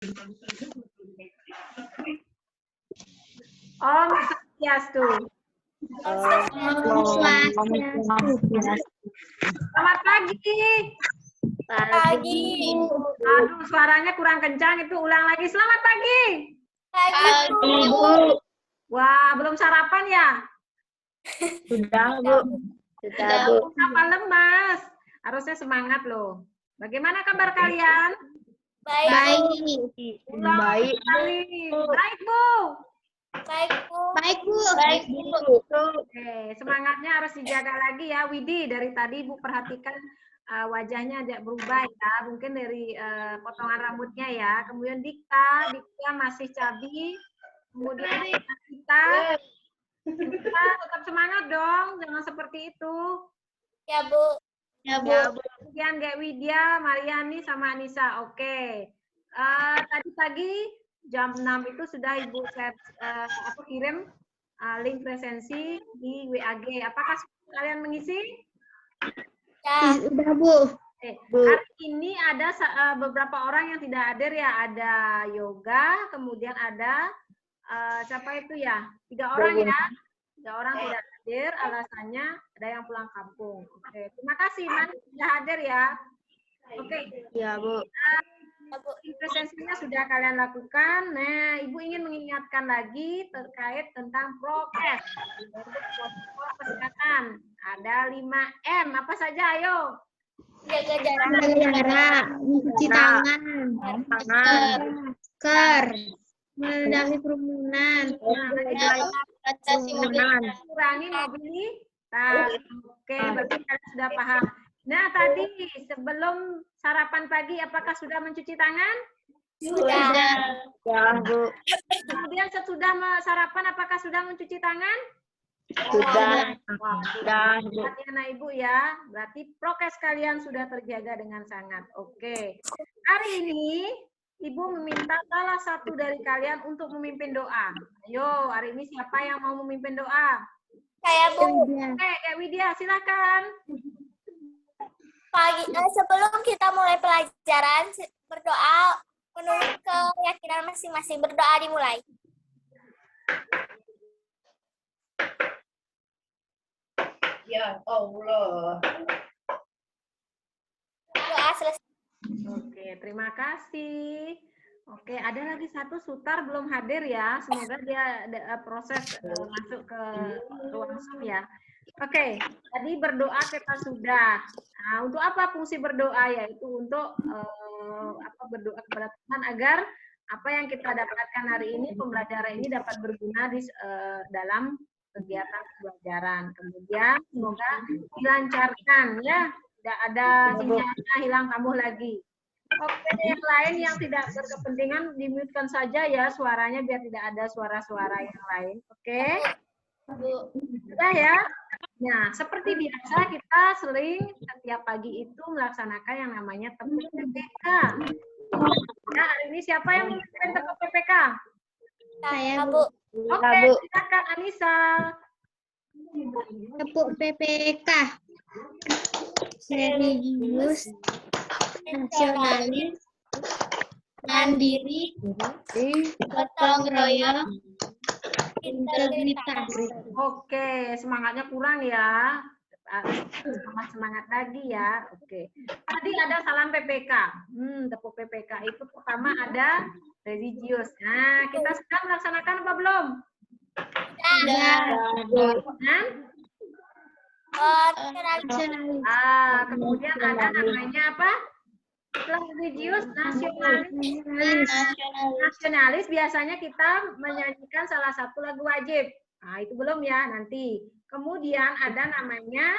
Om Swastiastu. Selamat pagi. Pagi. Aduh, suaranya kurang kencang, itu ulang lagi. Selamat pagi. Pagi, Bu. Wah, belum sarapan ya? Sudah, Bu. Sudah, Bu. Kenapa lemas? Harusnya semangat loh. Bagaimana kabar kalian? Baik. Ulang Baik. sekali. Baik, Bu. Baik, Bu. Baik, Bu. Baik, Bu. Oke, semangatnya harus dijaga lagi ya, Widi. Dari tadi Ibu perhatikan wajahnya agak berubah ya, mungkin dari potongan rambutnya ya. Kemudian Dikta masih cabi. Kemudian kita tetap semangat dong, jangan seperti itu. Ya, Bu. Ya, Bu. Kemudian Gak Widya, Mariani, sama Anissa. Oke. Tadi pagi jam 6 itu sudah Ibu aku kirim link presensi di WAG. Apakah kalian mengisi? Ya. Sudah, Bu. Hari ini ada beberapa orang yang tidak hadir ya. Ada Yoga, kemudian ada siapa itu ya? 3 orang ya. 3 orang tidak hadir, alasannya ada yang pulang kampung. Oke, terima kasih Man sudah hadir ya. Oke. Ya, Bu. Presensinya sudah kalian lakukan. Nah, Ibu ingin mengingatkan lagi terkait tentang prokes untuk protokol kesehatan. Ada 5M. Apa saja? Ayo. Jaga jarak, mencuci tangan, masker, menghindari kerumunan, kurangi mobilitas. Oke, berarti kalian sudah paham. Nah, tadi sebelum sarapan pagi, apakah sudah mencuci tangan? Sudah. Ya, Bu. Kemudian sesudah sarapan, apakah sudah mencuci tangan? Sudah. Sudah. Berarti anak Ibu ya, berarti prokes kalian sudah terjaga dengan sangat. Oke. Hari ini Ibu meminta salah satu dari kalian untuk memimpin doa. Ayo, hari ini siapa yang mau memimpin doa? Saya, Bu. Oke, Kak Widya, silakan. Sebelum kita mulai pelajaran, berdoa menurut keyakinan masing-masing. Berdoa dimulai. Ya Allah. Doa selesai. Oke, terima kasih. Oke, ada lagi satu Sutar belum hadir ya. Semoga dia proses masuk ke ruang Zoom ya. Oke, tadi berdoa kita sudah. Nah, untuk apa fungsi berdoa? Yaitu untuk berdoa kepada Tuhan agar apa yang kita dapatkan hari ini, pembelajaran ini dapat berguna di dalam kegiatan pembelajaran. Kemudian semoga dilancarkan ya, tidak ada sinyalnya hilang kambuh lagi. Oke, yang lain yang tidak berkepentingan dimute-kan saja ya suaranya biar tidak ada suara-suara yang lain. Oke? Sudah ya? Nah, seperti biasa kita sering setiap pagi itu melaksanakan yang namanya tepuk PPK. Nah, hari ini siapa yang memimpin tepuk PPK? Saya, Bu. Oke, silakan Anissa. Tepuk PPK. Religius, nasionalis, mandiri, gotong royong, integritas. Oke, semangatnya kurang ya. Semangat lagi ya. Oke. Tadi ada salam PPK. Tepuk PPK itu pertama ada religius. Nah, kita sudah melaksanakan apa belum? Sudah. Kemudian ada namanya apa? Religius, nasionalis biasanya kita menyanyikan salah satu lagu wajib. Nah, itu belum ya, nanti. Kemudian ada namanya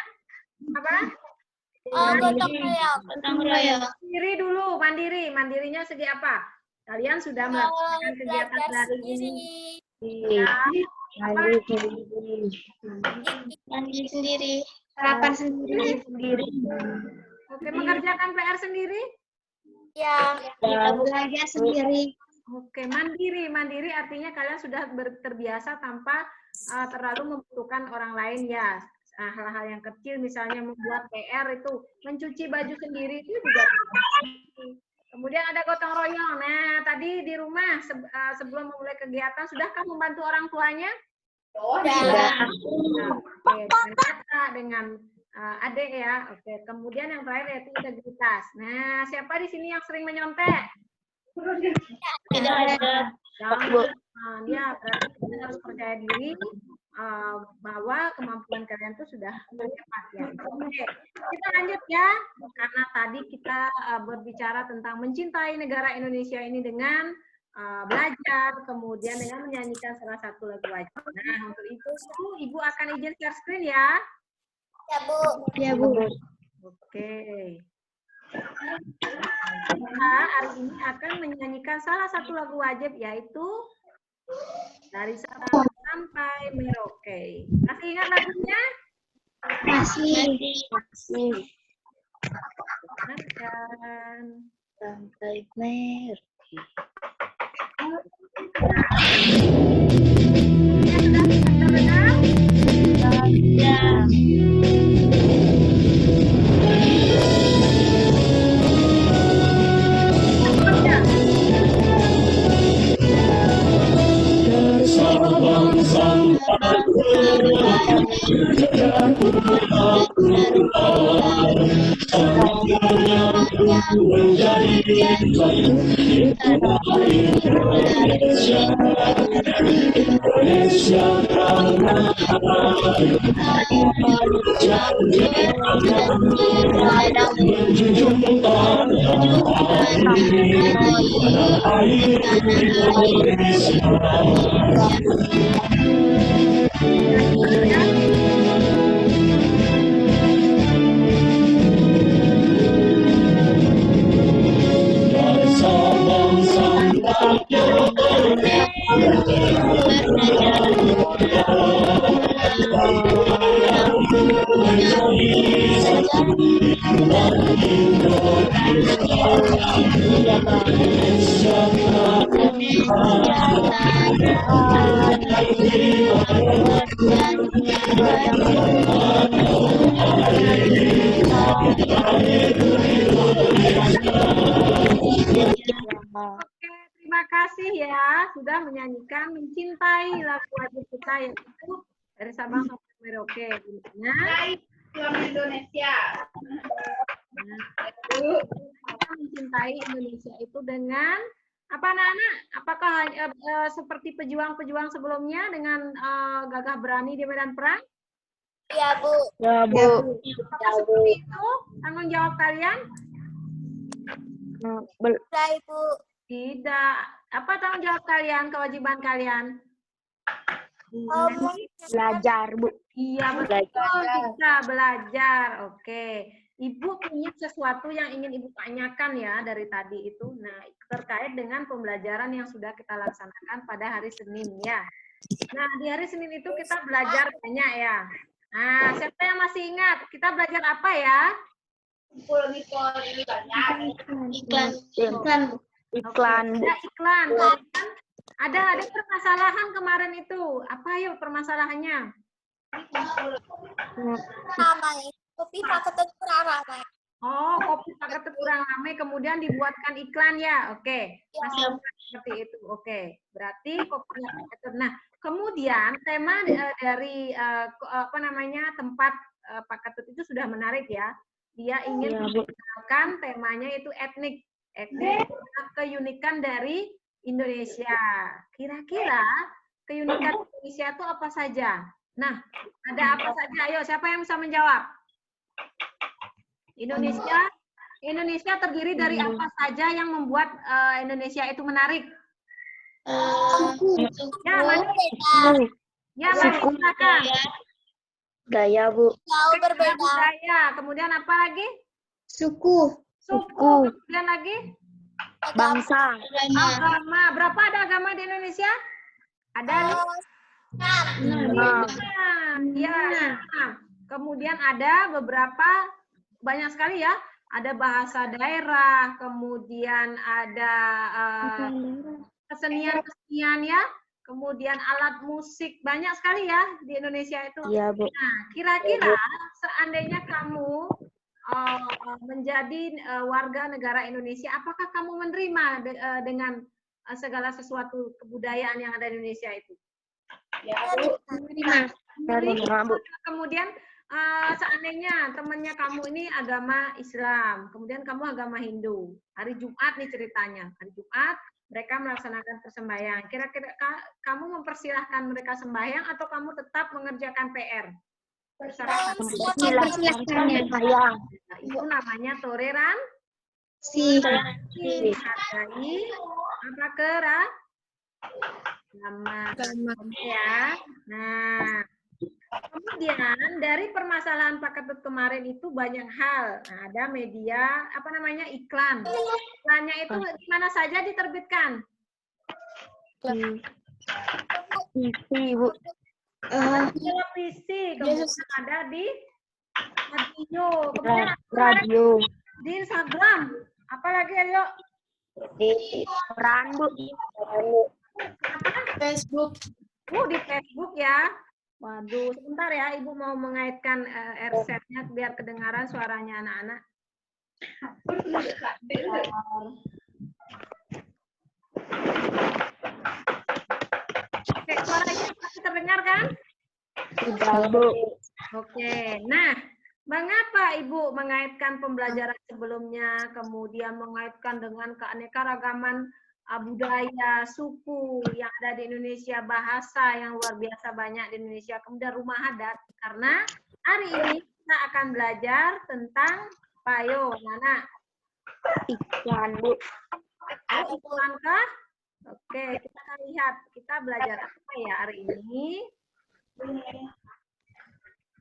apa? Gotong royong. Mandiri dulu, mandirinya segi apa? Kalian sudah melakukan kegiatan dari ini. Mandiri sendiri. Sarapan sendiri. Oke, mengerjakan PR sendiri? Ya. Belajar sendiri. Oke, mandiri artinya kalian sudah terbiasa tanpa terlalu membutuhkan orang lain ya. Hal-hal yang kecil misalnya membuat PR itu, mencuci baju sendiri itu juga Kemudian ada gotong royong. Nah, tadi di rumah sebelum memulai kegiatan, sudahkah membantu orang tuanya? Sudah. Oke, dengan kakak, dengan adik ya. Oke, kemudian yang terakhir yaitu integritas. Nah, siapa di sini yang sering menyontek? Tidak ada. Jangan. Ya, berarti kalian harus percaya diri bahwa kemampuan kalian itu sudah tepat ya. Oke, kita lanjut ya. Karena tadi kita berbicara tentang mencintai negara Indonesia ini dengan belajar, kemudian dengan menyanyikan salah satu lagu wajib. Nah, untuk itu Ibu akan izin share screen ya. Ya, Bu. Ya, Bu. Oke. Kita hari ini akan menyanyikan salah satu lagu wajib, yaitu dari Sabang sampai Merauke. Masih ingat lagunya? Masih. Dengarkan. Sampai Merauke. Sudah terdengar? Ya. Oke, terima kasih ya sudah menyanyikan mencintai lagu wajib kita yaitu dari Sabang sampai Merauke. Nah, Film Indonesia. kita mencintai Indonesia itu dengan apa anak-anak? Apakah seperti pejuang-pejuang sebelumnya dengan gagah berani di medan perang? Ya, Bu. Ya, Bu. Apakah seperti itu tanggung jawab kalian? Sudah, Ibu. Tidak. Apa tanggung jawab kalian, kewajiban kalian? Belajar, Bu. Iya, betul. Kita belajar. Oke. Ibu punya sesuatu yang ingin Ibu tanyakan ya dari tadi itu. Nah, terkait dengan pembelajaran yang sudah kita laksanakan pada hari Senin ya. Nah, di hari Senin itu kita belajar banyak ya. Nah, siapa yang masih ingat? Kita belajar apa ya? Kumpul ini banyak. Iklan. Ada iklan. Ada permasalahan kemarin itu. Apa yuk permasalahannya? Ramai. Kopi paket kurang ramai. Oh, kopi paket kurang ramai, kemudian dibuatkan iklan ya. Oke, masih seperti itu. Oke, berarti kopi paket. Nah, kemudian tema dari apa namanya tempat Pak Ketut itu sudah menarik ya. Dia ingin mengenalkan temanya itu etnik keunikan dari Indonesia. Kira-kira keunikan Indonesia itu apa saja? Nah, ada apa saja? Ayo, siapa yang bisa menjawab? Indonesia terdiri dari apa saja yang membuat Indonesia itu menarik? Ya, Mani. Ya, Mani, silakan. Gaya, Bu. Jauh berbeda. Budaya. Kemudian apa lagi? Suku. Kemudian lagi? Bangsa. Agama. Berapa ada agama di Indonesia? Ada 5. Ya. Kemudian ada beberapa, banyak sekali ya. Ada bahasa daerah, kemudian ada kesenian-kesenian ya. Kemudian alat musik, banyak sekali ya di Indonesia itu. Iya, Bu. Nah, kira-kira seandainya kamu menjadi warga negara Indonesia, apakah kamu menerima dengan segala sesuatu kebudayaan yang ada di Indonesia itu? Ya, Bu. Menerima, Bu. Kemudian seandainya temannya kamu ini agama Islam, kemudian kamu agama Hindu, hari Jumat nih ceritanya, hari Jumat mereka melaksanakan persembahyang. Kira-kira kamu mempersilahkan mereka sembahyang atau kamu tetap mengerjakan PR? Persilahkannya. Sayang. Nah, itu namanya toleransi. Si. Menghargai apa keragaman ya. Nah, kemudian dari permasalahan Pak Ketut kemarin itu banyak hal. Nah, ada media apa namanya iklan. Iklannya itu di mana saja diterbitkan? TV, Bu. Televisi, kemudian ada di radio, kemudian Radio. di Instagram. Apalagi ayo? Di koran, Bu. Facebook. Di Facebook ya. Waduh, sebentar ya, Ibu mau mengaitkan headset-nya biar kedengaran suaranya anak-anak. Oke, suaranya masih terdengar kan? Sudah, Bu. Oke, nah, mengapa Ibu mengaitkan pembelajaran sebelumnya, kemudian mengaitkan dengan keanekaragaman budaya, suku yang ada di Indonesia, bahasa yang luar biasa banyak di Indonesia, kemudian rumah adat? Karena hari ini kita akan belajar tentang payo, Nana. Iklan, Bu. Iklan kah? Oke, kita akan lihat kita belajar apa ya hari ini.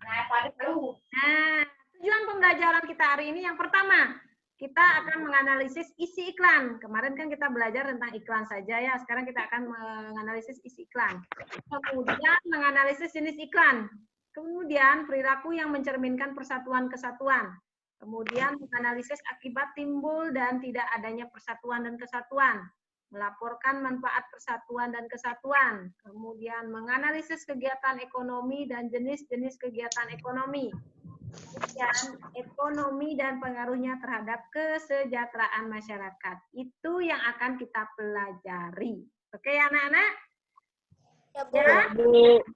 Nah, tujuan pembelajaran kita hari ini yang pertama, kita akan menganalisis isi iklan. Kemarin kan kita belajar tentang iklan saja ya, sekarang kita akan menganalisis isi iklan. Kemudian menganalisis jenis iklan. Kemudian perilaku yang mencerminkan persatuan kesatuan. Kemudian menganalisis akibat timbul dan tidak adanya persatuan dan kesatuan. Melaporkan manfaat persatuan dan kesatuan, kemudian menganalisis kegiatan ekonomi dan jenis-jenis kegiatan ekonomi, kemudian ekonomi dan pengaruhnya terhadap kesejahteraan masyarakat. Itu yang akan kita pelajari. Oke anak-anak? Ya?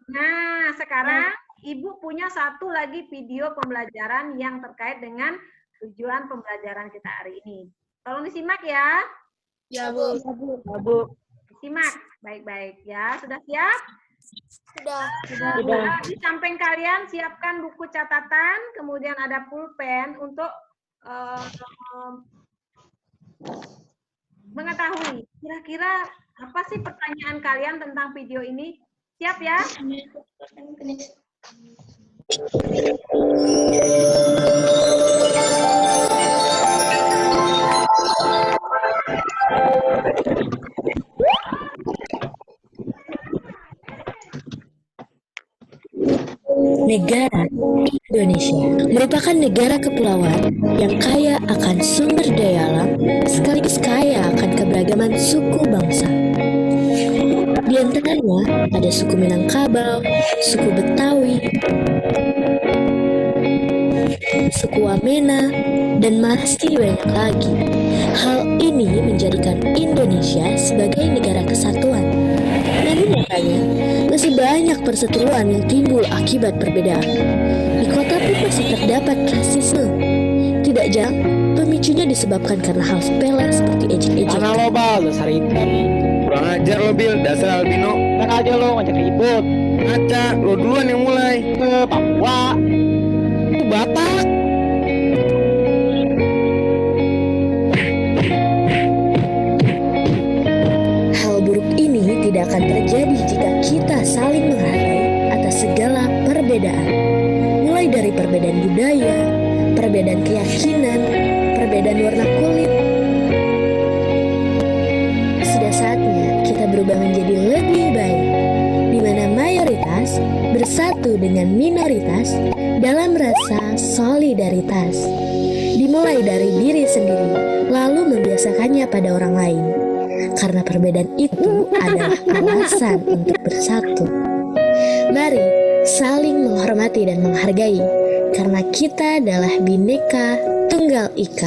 Nah, sekarang Ibu punya satu lagi video pembelajaran yang terkait dengan tujuan pembelajaran kita hari ini. Tolong disimak ya. Ya, Bu. Ya, Bu. Simak baik-baik ya. Sudah siap? Sudah. Sudah. Di samping kalian siapkan buku catatan, kemudian ada pulpen untuk mengetahui kira-kira apa sih pertanyaan kalian tentang video ini. Siap ya? Negara Indonesia merupakan negara kepulauan yang kaya akan sumber daya alam sekaligus kaya akan keberagaman suku bangsa. Di antaranya ada suku Minangkabau, suku Betawi, suku Wamena, dan masih banyak lagi. Hal ini menjadikan Indonesia sebagai negara kesatuan. Namun nyatanya, masih banyak perseteruan yang timbul akibat perbedaan. Di kota pun masih terdapat rasisme. Tidak jarang, pemicunya disebabkan karena hal sepele seperti ejek-ejek. Mana lo bal, dasar hitam. Kurang ajar lo Bil, dasar albino. Enak aja lo ngajak ribut. Ngaca, lo duluan yang mulai. Ke Papua. Itu Batak. Hal buruk ini tidak akan terjadi jika kita saling menghargai atas segala perbedaan. Mulai dari perbedaan budaya, perbedaan keyakinan, perbedaan warna kulit. Sudah saatnya kita berubah menjadi lebih baik, di mana mayoritas bersatu dengan minoritas dalam rasa solidaritas. Dimulai dari diri sendiri, lalu membiasakannya pada orang lain. Karena perbedaan itu adalah alasan untuk bersatu. Mari saling menghormati dan menghargai, karena kita adalah Bhinneka Tunggal Ika.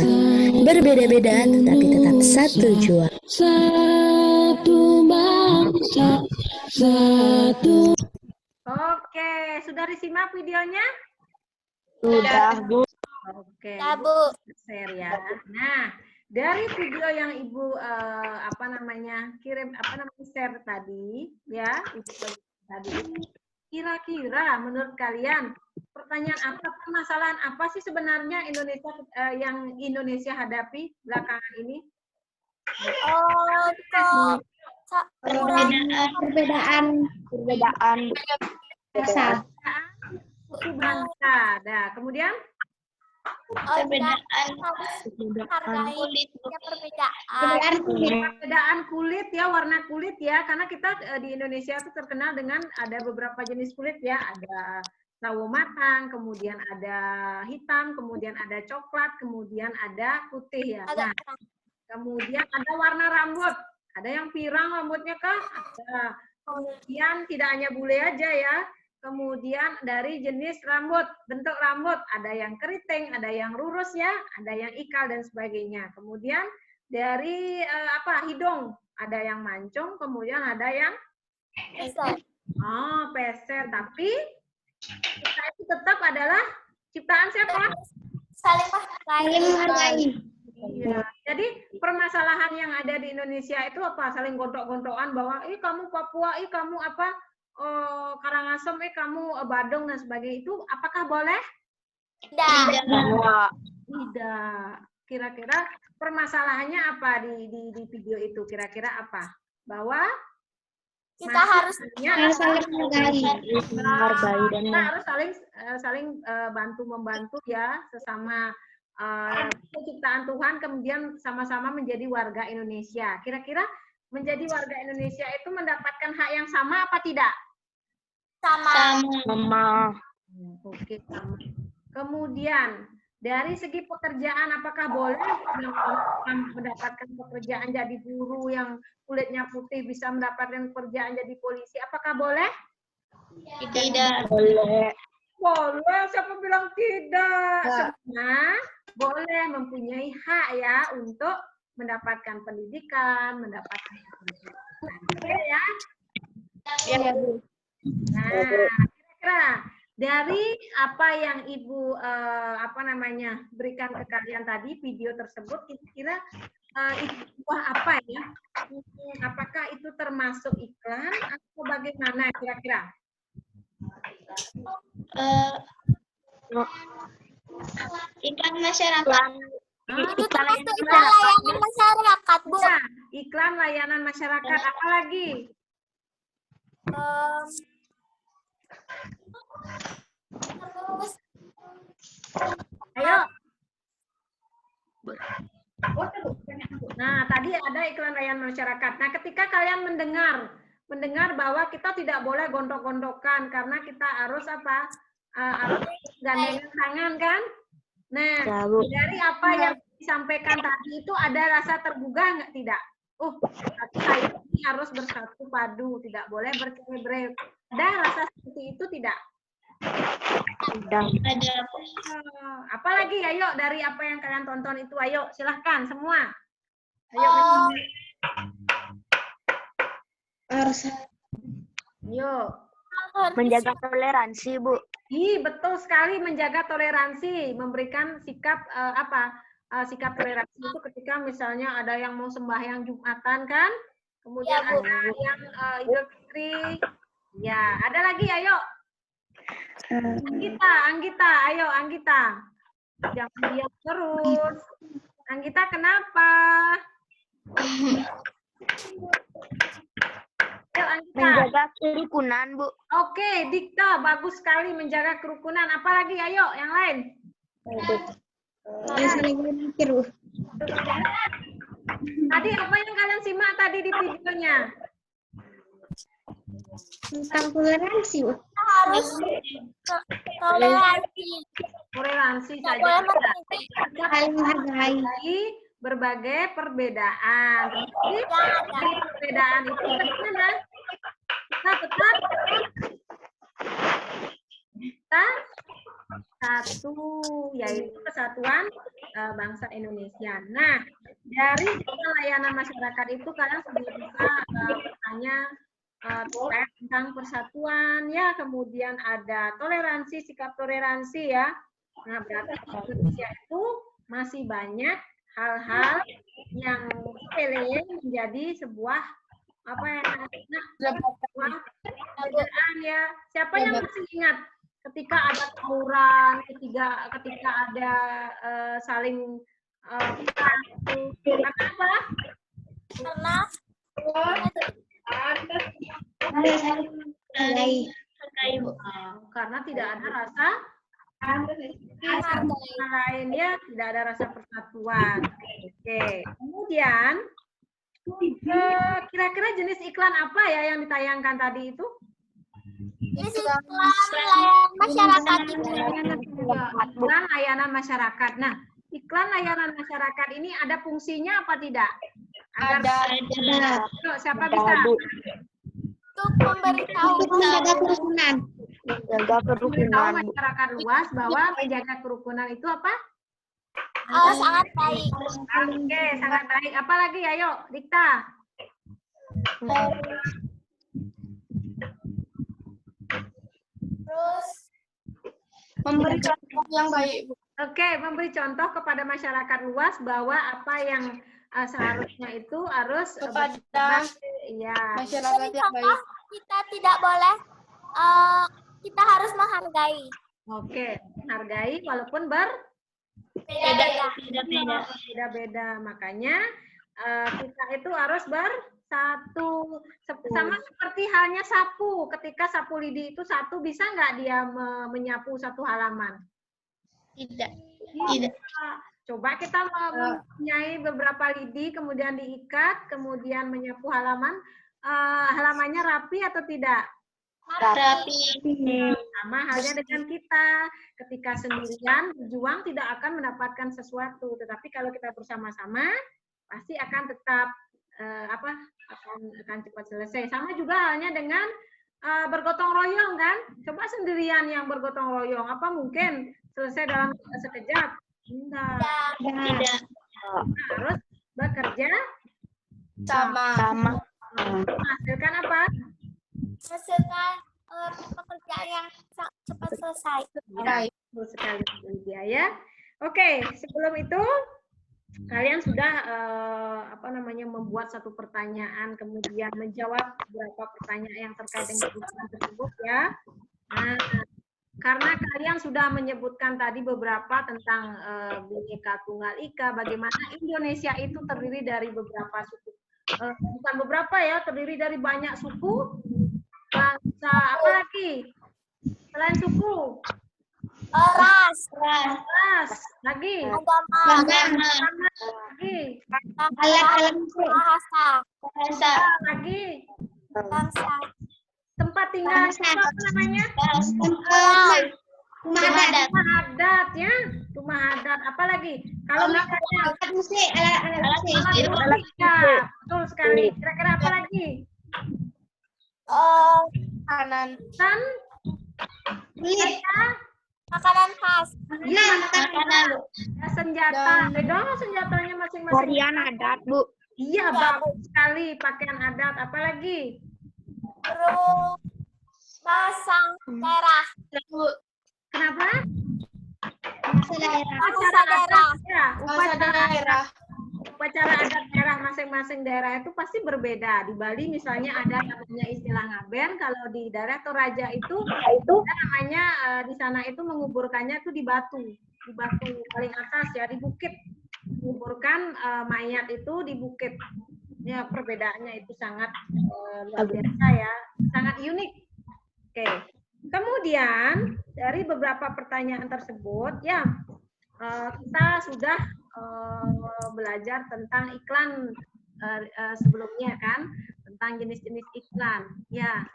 Berbeda-beda tetapi tetap satu jua. Oke, sudah disimak videonya? Sudah, Bu. Oke, Ya, Bu. share ya. Nah, dari video yang Ibu share tadi ya, tadi kira-kira menurut kalian permasalahan apa sih sebenarnya yang Indonesia hadapi belakangan ini? Perbedaan rasa. Suku bangsa. Nah, kemudian Hargai perbedaan. perbedaan kulit ya, warna kulit ya, karena kita di Indonesia itu terkenal dengan ada beberapa jenis kulit ya, ada sawo matang, kemudian ada hitam, kemudian ada coklat, kemudian ada putih ya. Nah, kemudian ada warna rambut, ada yang pirang rambutnya kah? Ada. Kemudian tidak hanya bule aja ya. Kemudian dari jenis rambut, bentuk rambut, ada yang keriting, ada yang lurus ya, ada yang ikal dan sebagainya. Kemudian dari hidung, ada yang mancung, kemudian ada yang peser. Tapi kita itu tetap adalah ciptaan siapa? Saling menghargai. Iya. Jadi permasalahan yang ada di Indonesia itu apa? Saling gontok-gontokan bahwa kamu Papua, kamu Karangasem, kamu Badung dan sebagainya, itu apakah boleh? Tidak. Tidak. Kira-kira permasalahannya apa di video itu? Kira-kira apa? Bahwa Kita harus saling menghargai. kita harus saling bantu membantu ya, sesama ciptaan Tuhan, kemudian sama-sama menjadi warga Indonesia. Kira-kira menjadi warga Indonesia itu mendapatkan hak yang sama apa tidak? sama. Oke, sama. Kemudian dari segi pekerjaan, apakah boleh yang mendapatkan pekerjaan jadi guru yang kulitnya putih bisa mendapatkan pekerjaan jadi polisi? Apakah boleh? Tidak. Boleh. Boleh, siapa bilang tidak? Semua boleh mempunyai hak ya untuk mendapatkan pendidikan, mendapatkan pekerjaan. Oke ya? Iya, Bu. Nah, kira-kira dari apa yang Ibu berikan ke kalian tadi, video tersebut, kira-kira itu buah apa ya? Apakah itu termasuk iklan atau bagaimana kira-kira? Iklan masyarakat. Itu termasuk iklan layanan masyarakat, Bu. Ya, iklan layanan masyarakat. Apa lagi? Ayo. Nah, tadi ada iklan layanan masyarakat. Nah, ketika kalian mendengar bahwa kita tidak boleh gontok-gontokan karena kita harus harus gandengan tangan kan? Nah, dari apa yang disampaikan tadi itu ada rasa tergugah nggak? Tidak. Saya ini harus bersatu padu, tidak boleh bercerai-berai. Ada rasa seperti itu tidak? Tidak. Ada. Apalagi ayo dari apa yang kalian tonton itu, ayo silahkan semua. Ayo. Harus. Yuk. Menjaga toleransi, Bu. Betul sekali, menjaga toleransi, memberikan sikap sikap toleransi itu ketika misalnya ada yang mau sembahyang Jumatan kan, kemudian Ya, Bu. ada yang Idul Fitri. Ya, ada lagi, ayo. Anggita, ayo Anggita. Jangan diam terus. Anggita kenapa? Ayo Anggita. Menjaga kerukunan, Bu. Oke, Dikta, bagus sekali menjaga kerukunan. Apalagi, ayo, yang lain. Saling berpikir, Bu. Tadi apa yang kalian simak tadi di videonya? Tentang toleransi, Bu. Harus toleransi. Toleransi Tidak saja. boleh mengkritik. Saling menghargai. Dari berbagai perbedaan. Jadi, dari perbedaan itu bagaimana? Kita tetap satu, yaitu Kesatuan Bangsa Indonesia. Nah, dari layanan masyarakat itu kalian sudah bisa bertanya terkait tentang persatuan, ya, kemudian ada toleransi, sikap toleransi, ya. Nah, berarti di Indonesia itu masih banyak hal-hal yang sepele menjadi sebuah apa ya, sebuah perbedaan, ya. Siapa yang masih ingat ketika ada tawuran, ketika ada saling apa? Karena Karena tidak ada rasa lainnya, tidak ada rasa persatuan. Oke, kemudian kira-kira jenis iklan apa ya yang ditayangkan tadi itu? iklan layanan masyarakat itu. Iklan layanan masyarakat. Nah, iklan layanan masyarakat ini ada fungsinya apa tidak? Ada. Yuk, siapa bisa? Untuk memberitahu Menjaga kerukunan. Menjaga Memberitahu kerukunan, Bu. masyarakat luas bahwa menjaga kerukunan itu apa? sangat baik. Oke, sangat baik. Apa lagi? Ayo, Dikta. Terus Memberi contoh yang baik. Oke, memberi contoh kepada masyarakat luas bahwa apa yang seharusnya itu harus Kepada ya. masyarakat yang contoh, baik. kita tidak boleh, kita harus menghargai. Oke, hargai walaupun beda-beda. Makanya kita itu harus bersatu. Sama seperti halnya sapu. Ketika sapu lidi itu satu, bisa nggak dia menyapu satu halaman? Tidak. Tidak. Coba kita mempunyai beberapa lidi, kemudian diikat, kemudian menyapu halaman. Halamannya rapi atau tidak? Rapi. Sama halnya dengan kita. Ketika sendirian berjuang tidak akan mendapatkan sesuatu, tetapi kalau kita bersama-sama pasti akan tetap akan cepat selesai. Sama juga halnya dengan bergotong royong, kan? Coba sendirian yang bergotong royong, apa mungkin selesai dalam sekejap? Enggak. Harus bekerja Sama. menghasilkan apa? Menghasilkan pekerjaan yang cepat selesai. Betul sekali, Lydia, ya. Oke, sebelum itu kalian sudah membuat satu pertanyaan, kemudian menjawab beberapa pertanyaan yang terkait dengan ujian tersebut, ya. Nah, karena kalian sudah menyebutkan tadi beberapa tentang Bhinneka Tunggal Ika, bagaimana Indonesia itu terdiri dari beberapa suku, bukan beberapa ya, terdiri dari banyak suku, bangsa, apa lagi selain suku? Ras, Lagi, agama, lagi, bahasa, lagi, bangsa, tempat tinggal itu apa namanya? Rumah adat. Rumah adat, ya, rumah adat. Apa lagi? Kalau misalnya Alat musik. Alat musik. alat musik, ya, betul sekali. Kira-kira apa lagi? Kanan. Dan Kulit. makanan khas, Makanan. senjata. Beda senjatanya masing-masing. Tarian adat, Bu. Iya, bagus sekali. Pakaian adat. Apa lagi? terus bahasa daerah, Kenapa? Selera. daerah, Ya, upacara daerah. upacara adat daerah masing-masing daerah itu pasti berbeda. Di Bali misalnya ada namanya istilah ngaben, kalau di daerah Toraja itu ada namanya di sana itu menguburkannya itu di batu paling atas, ya, di bukit. Menguburkan mayat itu di bukit. Ya, perbedaannya itu sangat luar biasa, ya, sangat unik. Oke. Kemudian dari beberapa pertanyaan tersebut, ya, kita sudah belajar tentang iklan sebelumnya, kan, tentang jenis-jenis iklan. Ya,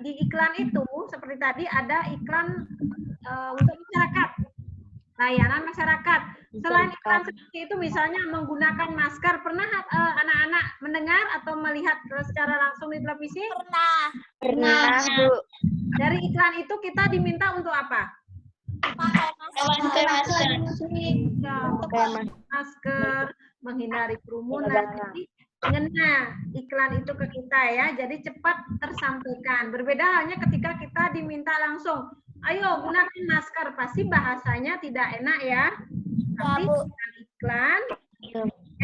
di iklan itu seperti tadi ada iklan untuk masyarakat, layanan masyarakat. Selain iklan seperti itu, misalnya menggunakan masker, pernah anak-anak mendengar atau melihat secara langsung di televisi? pernah, Pernah, Bu. Dari iklan itu kita diminta untuk apa? Pakai masker. Ya, masker, menghindari kerumunan. Jadi ngena iklan itu ke kita ya, jadi cepat tersampaikan. Berbeda halnya ketika kita diminta langsung, ayo gunakan masker, pasti bahasanya tidak enak ya. Tapi Bu. dengan iklan,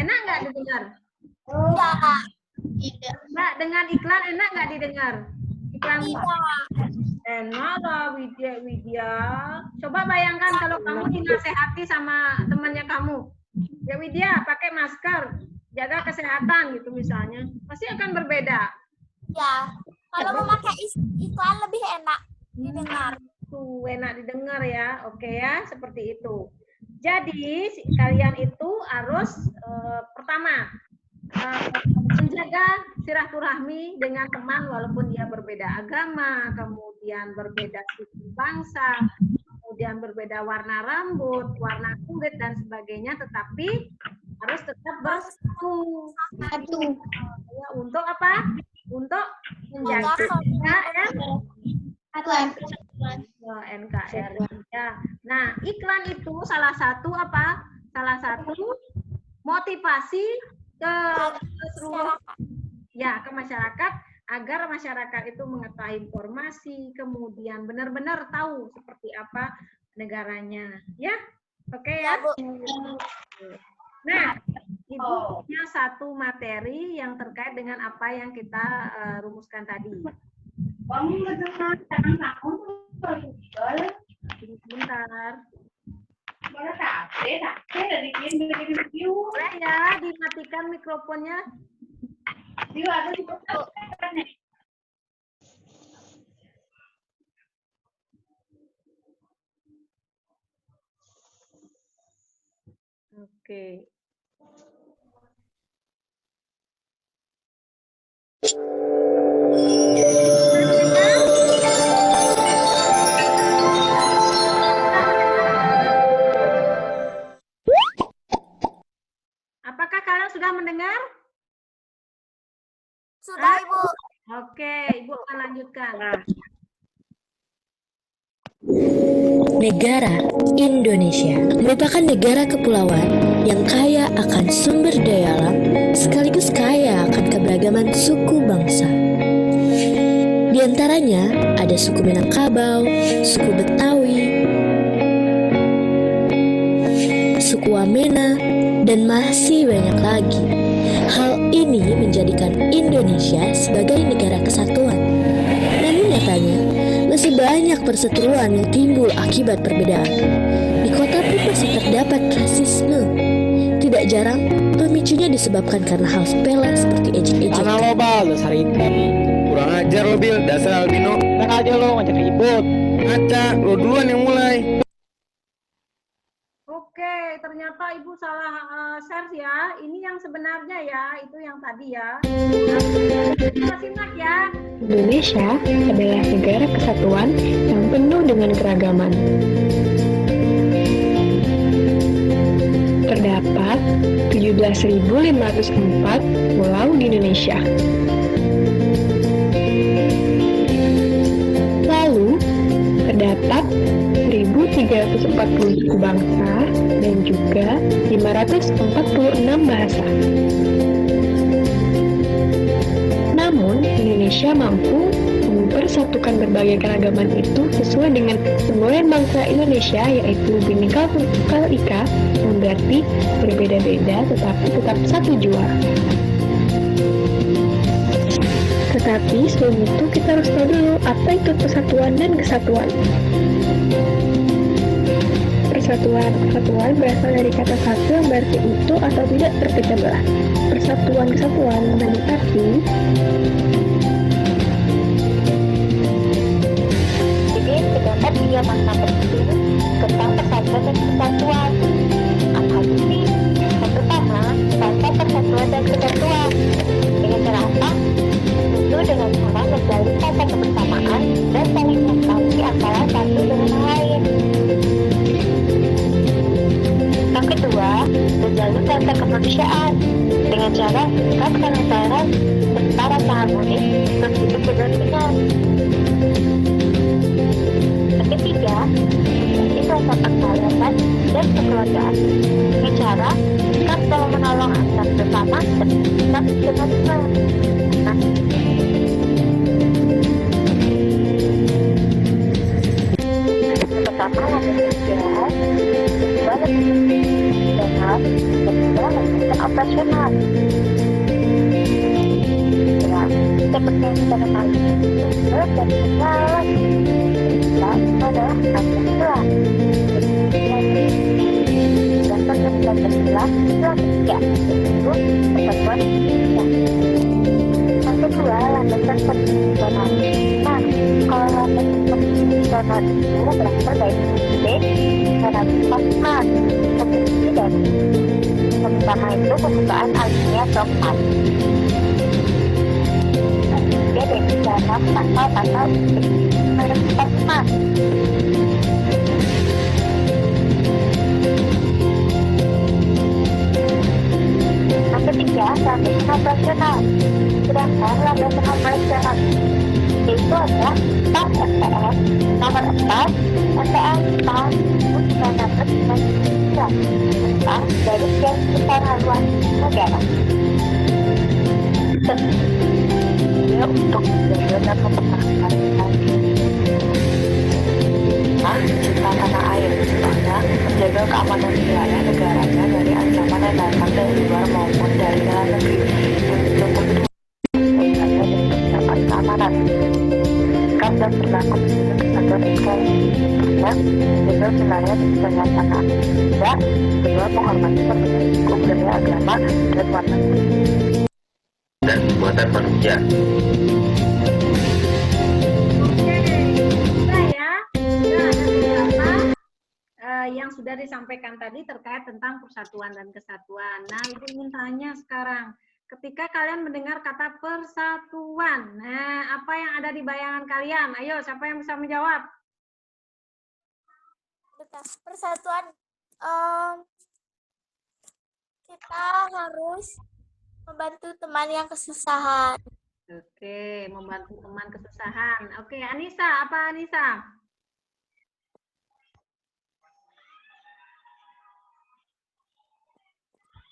enak nggak didengar? Enggak. Mbak, dengan iklan enak nggak didengar? Iklan Tidak. enak lah, Widya. Coba bayangkan kalau kamu dinasehati sama temannya kamu. Ya Widya, pakai masker, jaga kesehatan gitu misalnya. Pasti akan berbeda. Ya. Kalau memakai iklan lebih enak didengar. Tuh, enak didengar ya. Oke ya, seperti itu. Jadi kalian itu harus pertama menjaga silaturahmi dengan teman walaupun dia berbeda agama, kemudian berbeda suku bangsa, kemudian berbeda warna rambut, warna kulit dan sebagainya, tetapi harus tetap bersatu. Ya, untuk apa? Untuk menjaga NKRI. Ya. Nah, iklan itu salah satu apa? Salah satu motivasi ke seluruh ke masyarakat agar masyarakat itu mengetahui informasi, kemudian benar-benar tahu seperti apa negaranya. Ya, oke ya. Nah, Ibu punya satu materi yang terkait dengan apa yang kita rumuskan tadi. Sebentar. Boleh ya dimatikan mikrofonnya. Oke. Apakah kalian sudah mendengar? Sudah, Ibu. Oke, Ibu akan lanjutkan. Negara Indonesia merupakan negara kepulauan yang kaya akan sumber daya alam sekaligus kaya akan keberagaman suku bangsa. Di antaranya ada suku Minangkabau, suku Betawi, suku Wamena, dan masih banyak lagi. Hal ini menjadikan Indonesia sebagai negara kesatuan. Namun nyatanya, masih banyak perseteruan yang timbul akibat perbedaan. Di kota pun masih terdapat rasisme. Tidak jarang, pemicunya disebabkan karena hal sepele seperti ejek-ejek. Mana lo bal, dasar hitam. Kurang ajar lo Bil, dasar albino. Enak aja lo ngajak ribut. Ngaca, lo duluan yang mulai. Oke, ternyata Ibu salah share ya. Ini yang sebenarnya ya, itu yang tadi ya. Simak ya. Indonesia adalah negara kesatuan yang penuh dengan keragaman. Terdapat 17.504 pulau di Indonesia. Lalu, terdapat 1.340 suku bangsa dan juga 546 bahasa. Namun, Indonesia mampu mempersatukan berbagai keragaman itu sesuai dengan semboyan bangsa Indonesia, yaitu Bhinneka Tunggal Ika, yang berarti berbeda-beda tetapi tetap satu jua. Tetapi sebelum itu kita harus tahu dulu apa itu persatuan dan kesatuan. Persatuan berasal dari kata satu yang berarti utuh atau tidak terpecah belah. Kesatuan menjadi arti jadi terdapat 3 makna penting tentang persatuan dan kesatuan. Apa itu? Yang pertama, tata persatuan dan kesatuan. Dengan cara apa? Itu dengan cara menjalin tata kebersamaan dan saling mengetahui antara satu dengan lain. Yang kedua, menjalin tata kemanusiaan dengan cara meningkatkan antara serta rasa harmonis dan hidup berdampingan. persahabatan dan kekeluargaan. Dengan cara sikap tolong menolong antar sesama tetap dengan baik. Nah, pertama landasan sejarah, kedua landasan ketiga landasan operasional. Ya, seperti yang kita ketahui, sumber dan segala kita adalah Pancasila. Jadi, dasar dan Pancasila kelas 3, yaitu persatuan Indonesia. Yang kedua, landasan konstitusional. Nah, kalau landasan konstitusional itu berasal dari UUD 1945, Konstitusi dan yang pertama itu pembukaan alinea keempat. Dia dari dalam pasal-pasal 1945. Yang ketiga, landasan operasional. Sedangkan landasan operasional itu adalah PAS MPR nomor 4 MPR tahun 1999 tentang dari garis besar haluan negara. Dia untuk menjaga dan mempertahankan cinta tanah air, serta menjaga keamanan wilayah negaranya dari ancaman yang datang dari luar maupun dari dalam negeri untuk menjaga dan mendapat keamanan. Sikap dan berlaku menjaga kesatuan negara dan menjaga wilayah di sepanjang tanah. Tidak, kedua menghormati perbedaan hukum, budaya, agama, dan warna kulit dan buatan manusia. Yang sudah disampaikan tadi terkait tentang persatuan dan kesatuan. Nah, Ibu ingin tanya sekarang, ketika kalian mendengar kata persatuan, nah apa yang ada di bayangan kalian? Ayo, siapa yang bisa menjawab? Persatuan, kita harus membantu teman yang kesusahan. Oke, membantu teman kesusahan. Oke, Anissa, apa Anissa?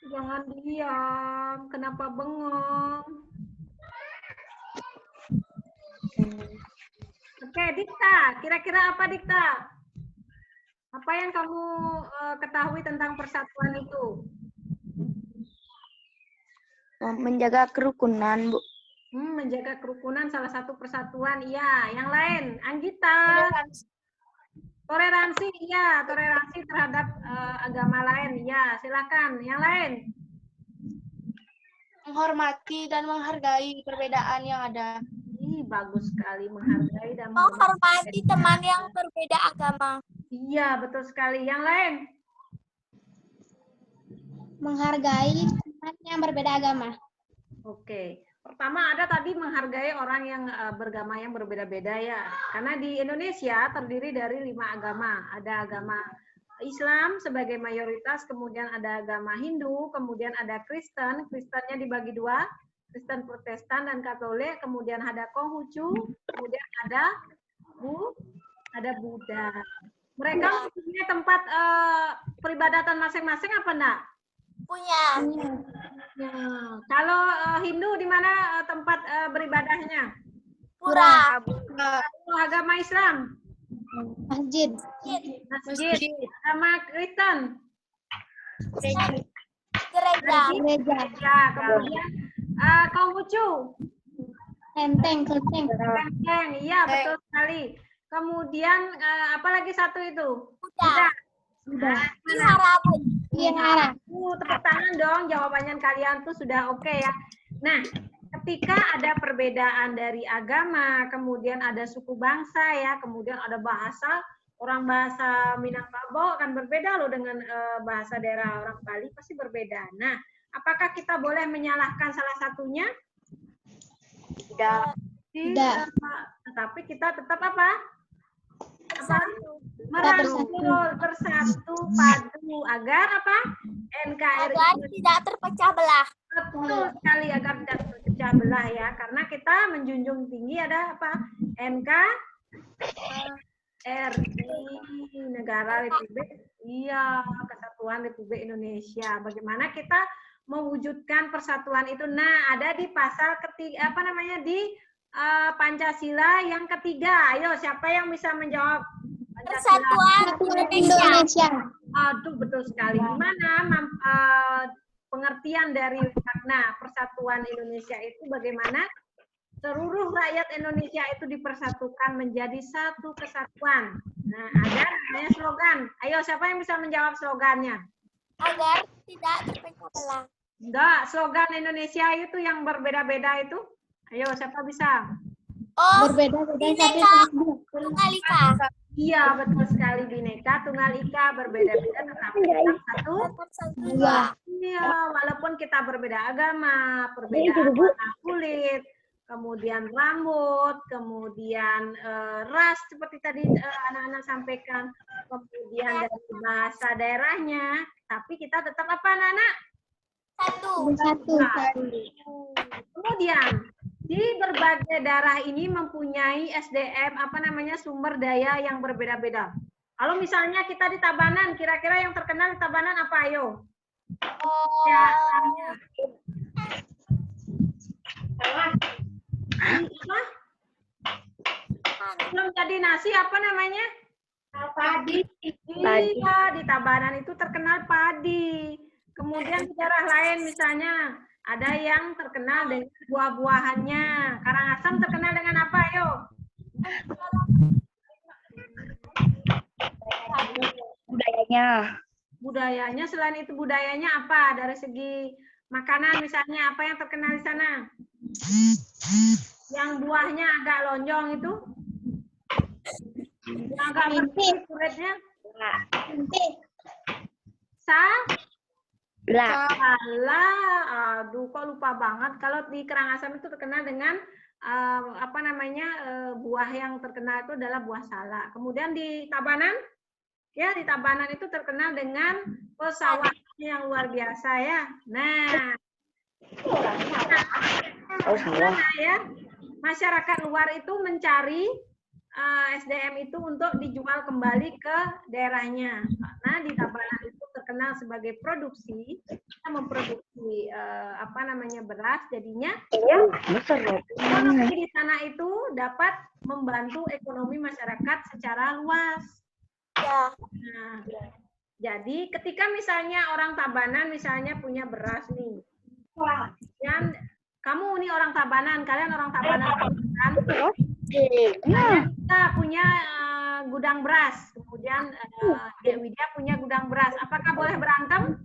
Jangan diam, kenapa bengong? Oke, Dikta, kira-kira apa Dikta? Apa yang kamu ketahui tentang persatuan itu? Menjaga kerukunan, Bu. Menjaga kerukunan salah satu persatuan, iya. Yang lain, Anggita. Toleransi, iya. Toleransi terhadap agama lain, iya. Silakan. Yang lain. Menghormati dan menghargai perbedaan yang ada. Ih, bagus sekali, menghargai dan Menghormati teman yang berbeda agama. Iya, betul sekali. Yang lain. Menghargai teman yang berbeda agama. Oke. Pertama ada tadi menghargai orang yang beragama yang berbeda-beda ya. Karena di Indonesia terdiri dari 5 agama. Ada agama Islam sebagai mayoritas, kemudian ada agama Hindu, kemudian ada Kristen. Kristennya dibagi 2, Kristen Protestan dan Katolik, kemudian ada Konghucu, kemudian ada Buddha. Mereka punya tempat peribadatan masing-masing apa enggak? Punya. Ya. Kalau Hindu di mana tempat beribadahnya? Pura. Kalau agama Islam? Masjid. Masjid. Agama Kristen? Gereja. Ya, kemudian Konghucu? Kelenteng. Kelenteng, iya betul sekali. Kemudian apalagi satu itu? Buddha. Mana? Iya. Tepuk tangan dong, jawabannya kalian tuh sudah oke ya. Nah, ketika ada perbedaan dari agama, kemudian ada suku bangsa ya, kemudian ada bahasa, orang bahasa Minangkabau akan berbeda loh dengan bahasa daerah orang Bali, pasti berbeda. Nah, apakah kita boleh menyalahkan salah satunya? Tidak. Tetapi kita tetap apa? Merangkul, bersatu, padu, agar apa? NKRI Agar tidak terpecah belah. betul sekali, agar tidak terpecah belah ya, karena kita menjunjung tinggi ada apa? NKRI, Negara Republik Iya, Kesatuan Republik Indonesia. Bagaimana kita mewujudkan persatuan itu? Nah, ada di pasal ketiga, apa namanya, di Pancasila yang ketiga. Ayo, siapa yang bisa menjawab? Persatuan Indonesia. Indonesia. Aduh, betul sekali. Gimana pengertian dari makna persatuan Indonesia itu? Bagaimana seluruh rakyat Indonesia itu dipersatukan menjadi satu kesatuan. Nah, ada namanya slogan. Ayo, siapa yang bisa menjawab slogannya? Agar tidak terpecah belah. Enggak, slogan Indonesia itu yang berbeda-beda itu. Ayo, siapa bisa? Oh, Berbeda-beda Bineka Tunggal Ika. Iya, betul sekali. Bineka Tunggal Ika, berbeda-beda tetapi tetap satu. Dua. Iya, walaupun kita berbeda agama, perbedaan warna kulit, kemudian rambut, kemudian ras seperti tadi anak-anak sampaikan, kemudian dari bahasa daerahnya, tapi kita tetap apa anak-anak? Satu. Kemudian di berbagai daerah ini mempunyai SDM apa namanya sumber daya yang berbeda-beda. Kalau misalnya kita di Tabanan, kira-kira yang terkenal di Tabanan apa ayo? Ya, apa? Belum jadi nasi apa namanya? Padi. Iya, di Tabanan itu terkenal padi. Kemudian di daerah lain misalnya ada yang terkenal dengan buah-buahannya. Karangasem terkenal dengan apa, ayo? Budayanya, selain itu budayanya apa? Dari segi makanan misalnya, apa yang terkenal di sana? Yang buahnya agak lonjong itu? Yang agak bersih kulitnya? Aduh, kok lupa banget. Kalau di Karangasem itu terkenal dengan apa namanya buah yang terkenal itu adalah buah salak. Kemudian di Tabanan, ya di Tabanan itu terkenal dengan pesawahan yang luar biasa ya. Nah, ya masyarakat luar itu mencari SDM itu untuk dijual kembali ke daerahnya. Karena di Tabanan itu terkenal sebagai produksi, kita memproduksi apa namanya beras, jadinya ekonomi di sana itu dapat membantu ekonomi masyarakat secara luas. Ya. Nah, jadi ketika misalnya orang Tabanan misalnya punya beras nih, dan kamu nih orang Tabanan, kalian orang Tabanan kan? Kita punya gudang beras, kemudian Widya punya gudang beras. Apakah boleh berantem?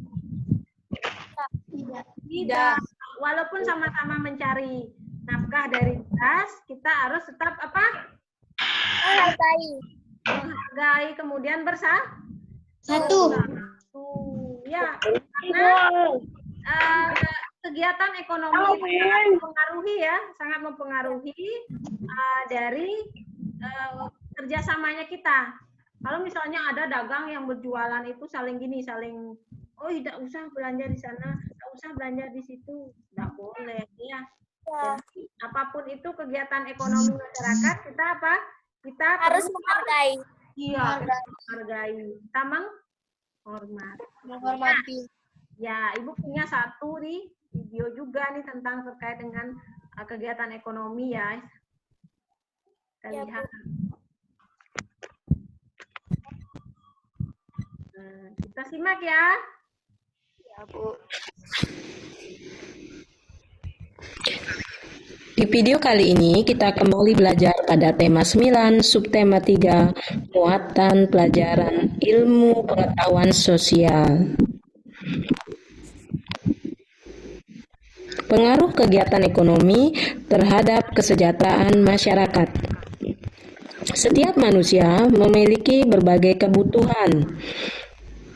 Tidak. Walaupun sama-sama mencari nafkah dari beras, kita harus tetap apa? Menghargai, kemudian Satu. Ya, karena kegiatan ekonomi itu mempengaruhi ya, sangat mempengaruhi dari kerjasamanya kita. Kalau misalnya ada dagang yang berjualan itu saling gini, saling tidak usah belanja di sana, tidak usah belanja di situ, tidak boleh ya. Jadi, apapun itu kegiatan ekonomi masyarakat, kita apa? Kita Harus perlu menghargai. Iya, menghargai. Kita Menghormati. Ya, Ibu punya satu nih video juga nih tentang terkait dengan kegiatan ekonomi ya. Kita Ya, lihat. Nah, kita simak ya. Ya, Bu. Di video kali ini kita kembali belajar pada tema 9, subtema 3, muatan pelajaran ilmu pengetahuan sosial. Pengaruh kegiatan ekonomi terhadap kesejahteraan masyarakat. Setiap manusia memiliki berbagai kebutuhan.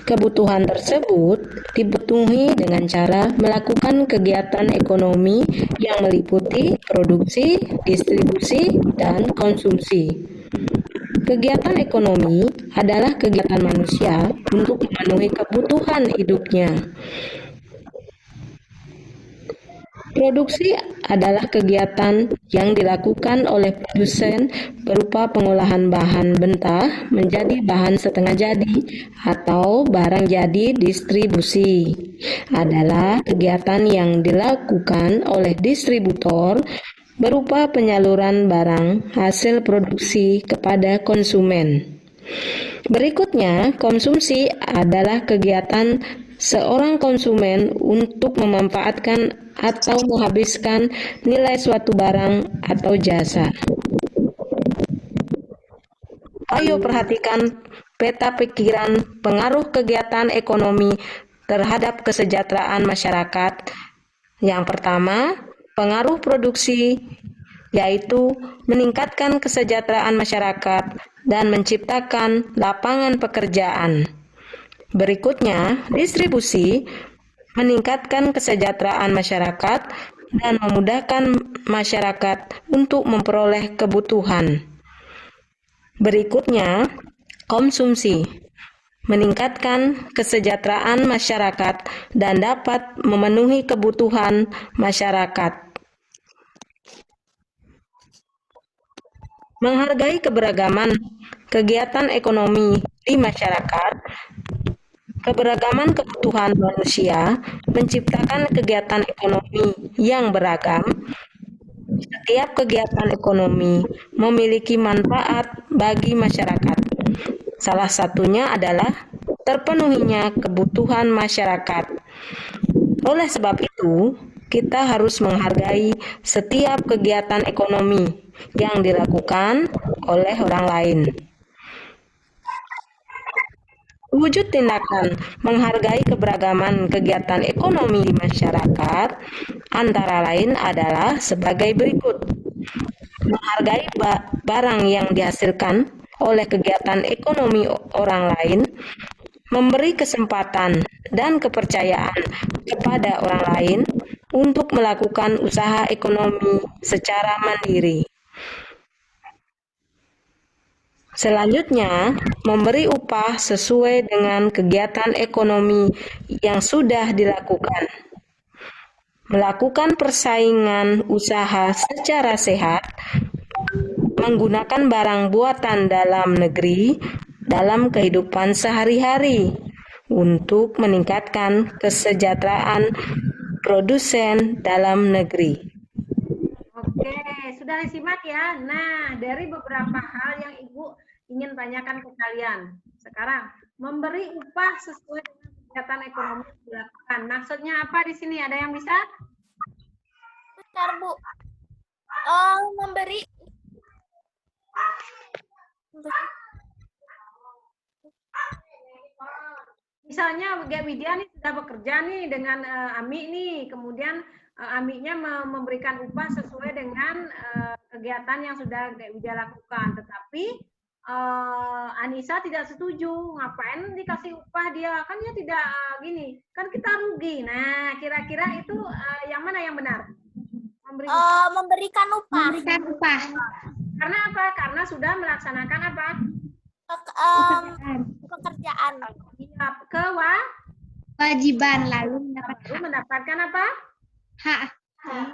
Kebutuhan tersebut dipenuhi dengan cara melakukan kegiatan ekonomi yang meliputi produksi, distribusi, dan konsumsi. Kegiatan ekonomi adalah kegiatan manusia untuk memenuhi kebutuhan hidupnya. Produksi adalah kegiatan yang dilakukan oleh produsen berupa pengolahan bahan mentah menjadi bahan setengah jadi atau barang jadi. Distribusi adalah kegiatan yang dilakukan oleh distributor berupa penyaluran barang hasil produksi kepada konsumen. Berikutnya, konsumsi adalah kegiatan seorang konsumen untuk memanfaatkan atau menghabiskan nilai suatu barang atau jasa. Ayo perhatikan peta pikiran pengaruh kegiatan ekonomi terhadap kesejahteraan masyarakat. Yang pertama, pengaruh produksi, yaitu meningkatkan kesejahteraan masyarakat dan menciptakan lapangan pekerjaan. Berikutnya, distribusi, meningkatkan kesejahteraan masyarakat dan memudahkan masyarakat untuk memperoleh kebutuhan. Berikutnya, konsumsi, meningkatkan kesejahteraan masyarakat dan dapat memenuhi kebutuhan masyarakat. Menghargai keberagaman kegiatan ekonomi di masyarakat. Keberagaman kebutuhan manusia menciptakan kegiatan ekonomi yang beragam. Setiap kegiatan ekonomi memiliki manfaat bagi masyarakat. Salah satunya adalah terpenuhinya kebutuhan masyarakat. Oleh sebab itu, kita harus menghargai setiap kegiatan ekonomi yang dilakukan oleh orang lain. Wujud tindakan menghargai keberagaman kegiatan ekonomi di masyarakat antara lain adalah sebagai berikut. Menghargai barang yang dihasilkan oleh kegiatan ekonomi orang lain, memberi kesempatan dan kepercayaan kepada orang lain untuk melakukan usaha ekonomi secara mandiri. Selanjutnya, memberi upah sesuai dengan kegiatan ekonomi yang sudah dilakukan. Melakukan persaingan usaha secara sehat, menggunakan barang buatan dalam negeri dalam kehidupan sehari-hari untuk meningkatkan kesejahteraan produsen dalam negeri. Oke, sudah disimak ya. Nah, dari beberapa hal yang Ibu ingin tanyakan ke kalian. Sekarang, memberi upah sesuai dengan kegiatan ekonomi yang dilakukan. Maksudnya apa di sini? Ada yang bisa? Bentar, Bu. Memberi. Misalnya Widya nih sudah bekerja nih dengan Ami nih, kemudian Amiknya memberikan upah sesuai dengan kegiatan yang sudah Widya lakukan, tetapi Anissa tidak setuju. Ngapain dikasih upah dia? Kan dia tidak gini, kan kita rugi. Nah, kira-kira itu yang mana yang benar? Memberikan upah. Memberikan upah. Karena apa? Karena sudah melaksanakan apa? Pekerjaan. Iya, Kewajiban lalu mendapatkan apa? hak.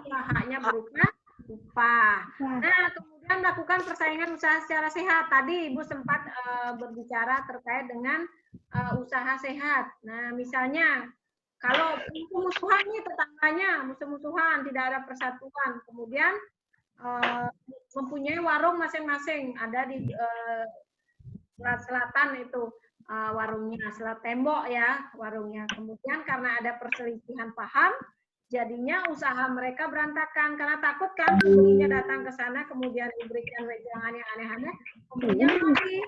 Iya, haknya berupa upah. Nah, kemudian melakukan persaingan usaha secara sehat. Tadi Ibu sempat berbicara terkait dengan usaha sehat. Nah, misalnya kalau musuh-musuhan nih tetangganya, musuh-musuhan, tidak ada persatuan, kemudian mempunyai warung masing-masing, ada di selatan itu warungnya, selat tembok ya warungnya. Kemudian karena ada perselisihan paham, jadinya usaha mereka berantakan karena takut kan pembelinya datang ke sana kemudian diberikan wejangan yang aneh-aneh, pembelinya rugi.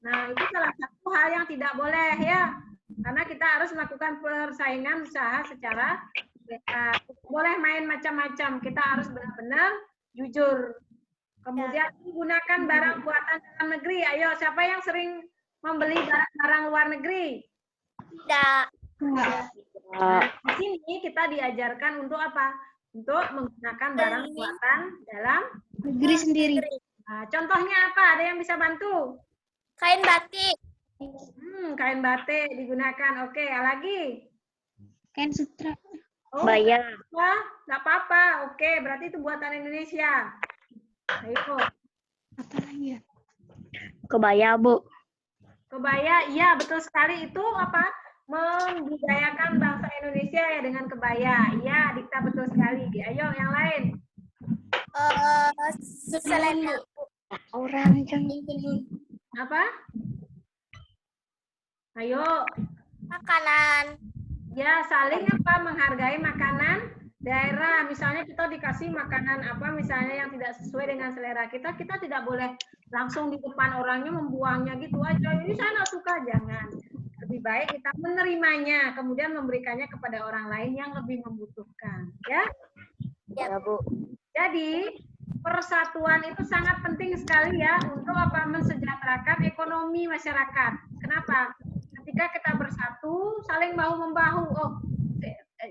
Nah, itu salah satu hal yang tidak boleh ya, karena kita harus melakukan persaingan usaha secara boleh main macam-macam, kita harus benar-benar jujur. Kemudian menggunakan barang buatan dalam negeri. Ayo, siapa yang sering membeli barang-barang luar negeri? Tidak. Nah, di sini kita diajarkan untuk apa? Untuk menggunakan barang buatan dalam Negeri sendiri. Nah, contohnya apa? Ada yang bisa bantu? Kain batik. Kain batik digunakan. Oke, lagi? Kain sutra. Oh, Kebaya. wah, nggak apa-apa. Oke, berarti itu buatan Indonesia. Ayo. Kebaya, Bu. Kebaya, iya betul sekali. Itu apa? Membudayakan bangsa Indonesia ya dengan kebaya. Iya, Dikta betul sekali. Ayo, yang lain. Selendang. Orang jangan. Apa? Ayo. Makanan. Ya, saling apa? Menghargai makanan daerah. Misalnya kita dikasih makanan apa misalnya yang tidak sesuai dengan selera kita, kita tidak boleh langsung di depan orangnya membuangnya gitu aja. Ini saya nggak suka, jangan. Lebih baik kita menerimanya, kemudian memberikannya kepada orang lain yang lebih membutuhkan. Ya. Ya, Bu. Jadi persatuan itu sangat penting sekali ya untuk apa? Mensejahterakan ekonomi masyarakat. Kenapa? Ketika kita bersatu, saling bahu membahu. Oh,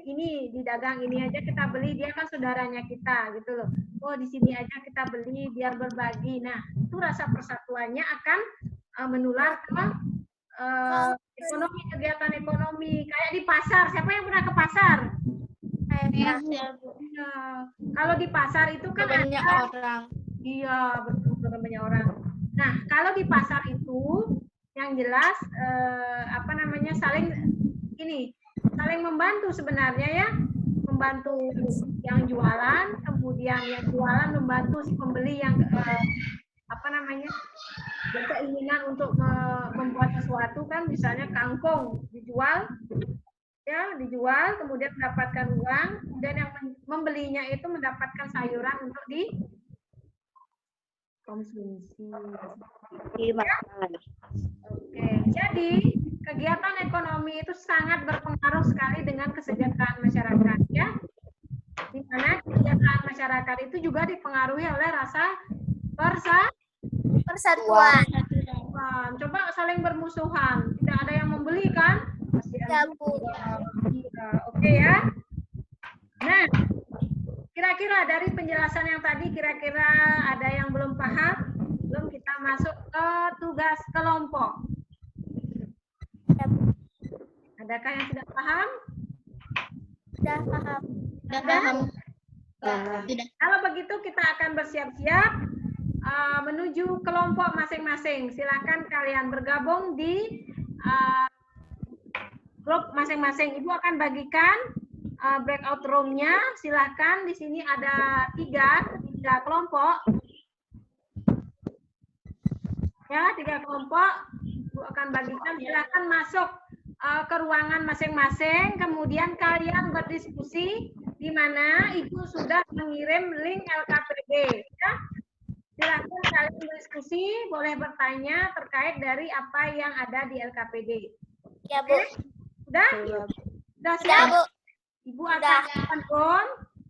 ini di dagang ini aja kita beli, dia kan saudaranya kita gitu loh. Oh, di sini aja kita beli biar berbagi. Nah, itu rasa persatuannya akan menular ke ekonomi, kegiatan ekonomi. Kayak di pasar, siapa yang pernah ke pasar? Ya, Ya. Kalau di pasar itu kan banyak ada, orang. iya betul banyak orang. Nah, kalau di pasar itu yang jelas apa namanya saling membantu sebenarnya ya, membantu yang jualan, kemudian yang jualan membantu si pembeli yang apa namanya berkeinginan untuk membuat sesuatu kan, misalnya kangkung dijual, dijual, kemudian mendapatkan uang, kemudian yang membelinya itu mendapatkan sayuran untuk dikonsumsi. Dimakan. Oke, jadi kegiatan ekonomi itu sangat berpengaruh sekali dengan kesejahteraan masyarakat, ya. Di mana kesejahteraan masyarakat itu juga dipengaruhi oleh rasa Persatuan. Coba saling bermusuhan, tidak ada yang membeli kan? Ya, Bu. Iya, oke ya. Nah, kira-kira dari penjelasan yang tadi, kira-kira ada yang belum paham? Belum, kita masuk ke tugas kelompok. Adakah yang tidak paham? Sudah paham. Sudah paham. Tidak. Kalau begitu kita akan bersiap-siap menuju kelompok masing-masing. Silakan kalian bergabung di grup masing-masing. Ibu akan bagikan breakout room-nya. Silakan, di sini ada tiga kelompok. Ya, 3 kelompok. Ibu akan bagikan. Silakan masuk ke ruangan masing-masing. Kemudian kalian berdiskusi di mana Ibu sudah mengirim link LKPD. Ya. Silakan kalian berdiskusi, boleh bertanya terkait dari apa yang ada di LKPD. Ya, Bu. Sudah? Sudah Ya, siap? Bu. Ibu akan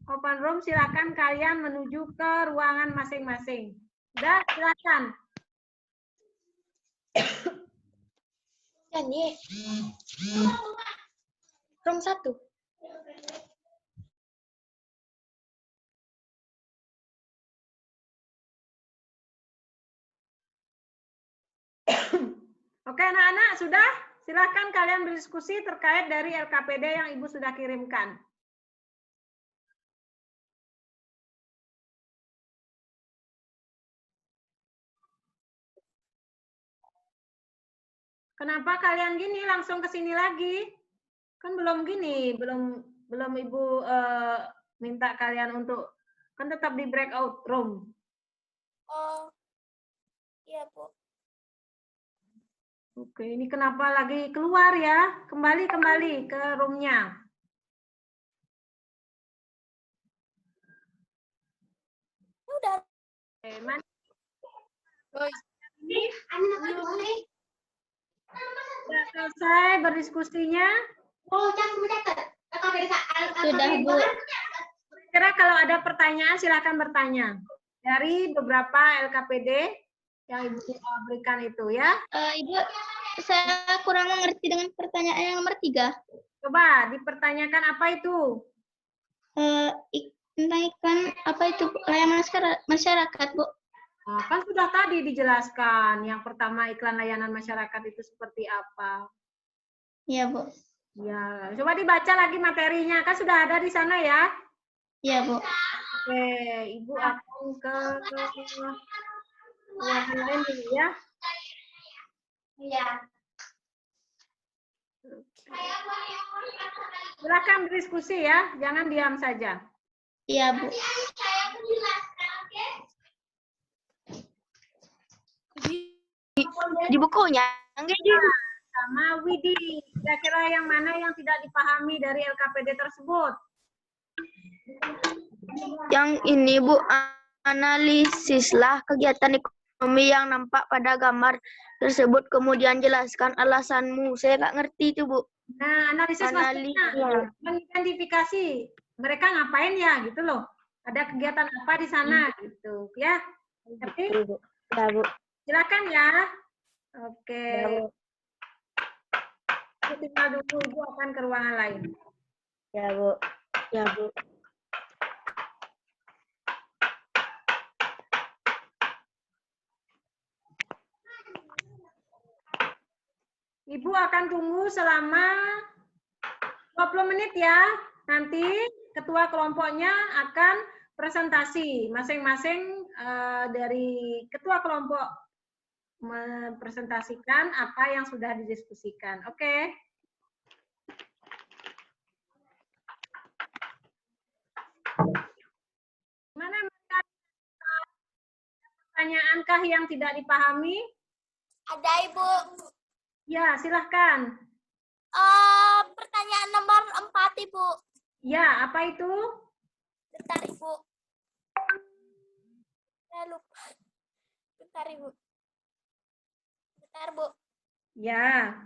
open room, silakan kalian menuju ke ruangan masing-masing. Sudah, silakan. Jadi, room 1. Oke, anak-anak, sudah? Silakan kalian berdiskusi terkait dari LKPD yang Ibu sudah kirimkan. Kenapa kalian gini langsung ke sini lagi? Kan belum gini, belum Ibu minta kalian untuk, kan tetap di breakout room. Oh. Iya, Bu. Oke, ini kenapa lagi keluar ya? Kembali ke roomnya. Udah. Oke, mana? Sudah selesai berdiskusinya? Sudah, Bu. Kira kalau ada pertanyaan silakan bertanya. Dari beberapa LKPD yang Ibu berikan itu ya. Ibu, saya kurang mengerti dengan pertanyaan yang nomor 3. Coba dipertanyakan apa itu? Naikkan apa itu layanan masyarakat, Bu? Nah, kan sudah tadi dijelaskan. Yang pertama iklan layanan masyarakat itu seperti apa? Iya, Bu. Ya, coba dibaca lagi materinya. Kan sudah ada di sana ya. Iya, Bu. Oke, Ibu akan ke ruangan lain dulu ya. Iya. Silakan berdiskusi ya, jangan diam saja. Iya, Bu. Di bukunya enggak di Sama Widi, kira-kira yang mana yang tidak dipahami dari LKPD tersebut? yang ini Bu, analisislah kegiatan ekonomi yang nampak pada gambar tersebut, kemudian jelaskan alasanmu. Saya nggak ngerti itu Bu. Nah, analisis maksudnya Iya. mengidentifikasi mereka ngapain ya gitu loh. Ada kegiatan apa di sana gitu ya. Ngerti? Bu. Ya Bu. Silakan ya. Oke. Ya Bu. Aku tinggal dulu, Ibu akan ke ruangan lain. Ya Bu. Ya Bu. Ibu akan tunggu selama 20 menit ya. Nanti ketua kelompoknya akan presentasi. Masing-masing dari ketua kelompok mempresentasikan apa yang sudah didiskusikan. Oke? Mana pertanyaankah yang tidak dipahami? Ada, Ibu. Ya, silahkan. Pertanyaan nomor 4, Ibu. Ya, apa itu? Bentar, Ibu. Saya lupa. Bentar, Ibu. Bentar, Bu. Ya,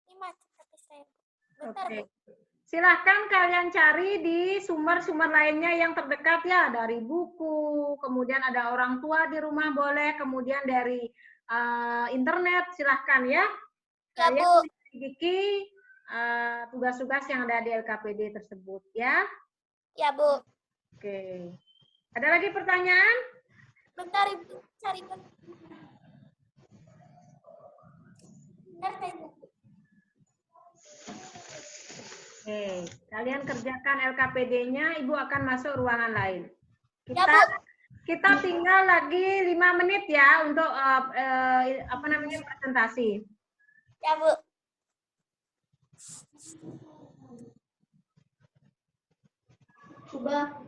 Ini macet tapi saya. Bentar, oke. Bu. Silahkan kalian cari di sumber-sumber lainnya yang terdekat ya, dari buku, kemudian ada orang tua di rumah boleh, kemudian dari internet, silahkan ya. Ya, Kalian Bu. selidiki tugas-tugas yang ada di LKPD tersebut ya. Ya, Bu. Oke. Ada lagi pertanyaan? Bentar, Ibu. Cari, Bu. Bentar, Facebook. Oke, kalian kerjakan LKPD-nya, Ibu akan masuk ruangan lain. Ya, Bu. Kita tinggal lagi 5 menit ya untuk apa namanya presentasi. Ya, Bu. Coba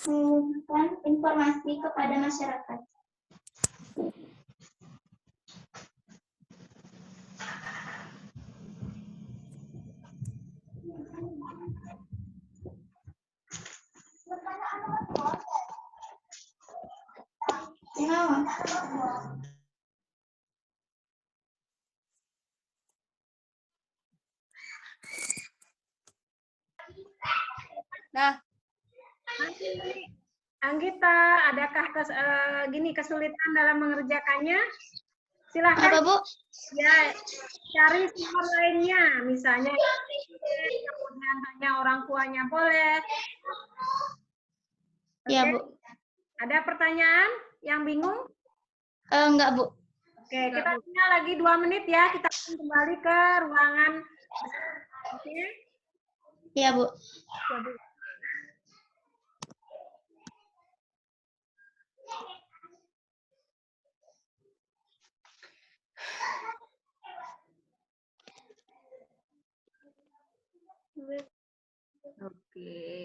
mengumumkan informasi kepada masyarakat. Nah, Anggita, adakah kesulitan dalam mengerjakannya? Silahkan. Apa, Bu? Ya, cari sumber lainnya, misalnya kemudian tanya orang tuanya boleh. Ya, Oke. Bu. Ada pertanyaan yang bingung? Enggak, Bu. Oke, kita tinggal lagi 2 menit ya, kita akan kembali ke ruangan. Oke. Ya, Bu. Oke.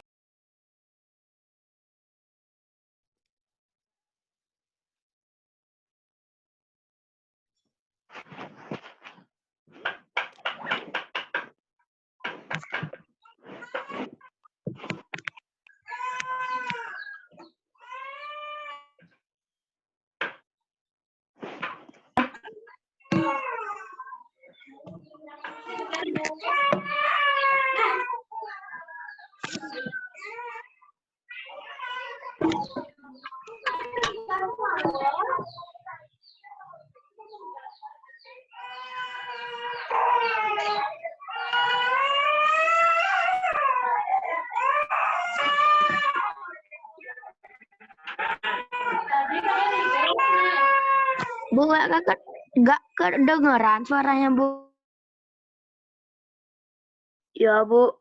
Bu, nggak kedengeran suaranya, Bu. Ya, Bu.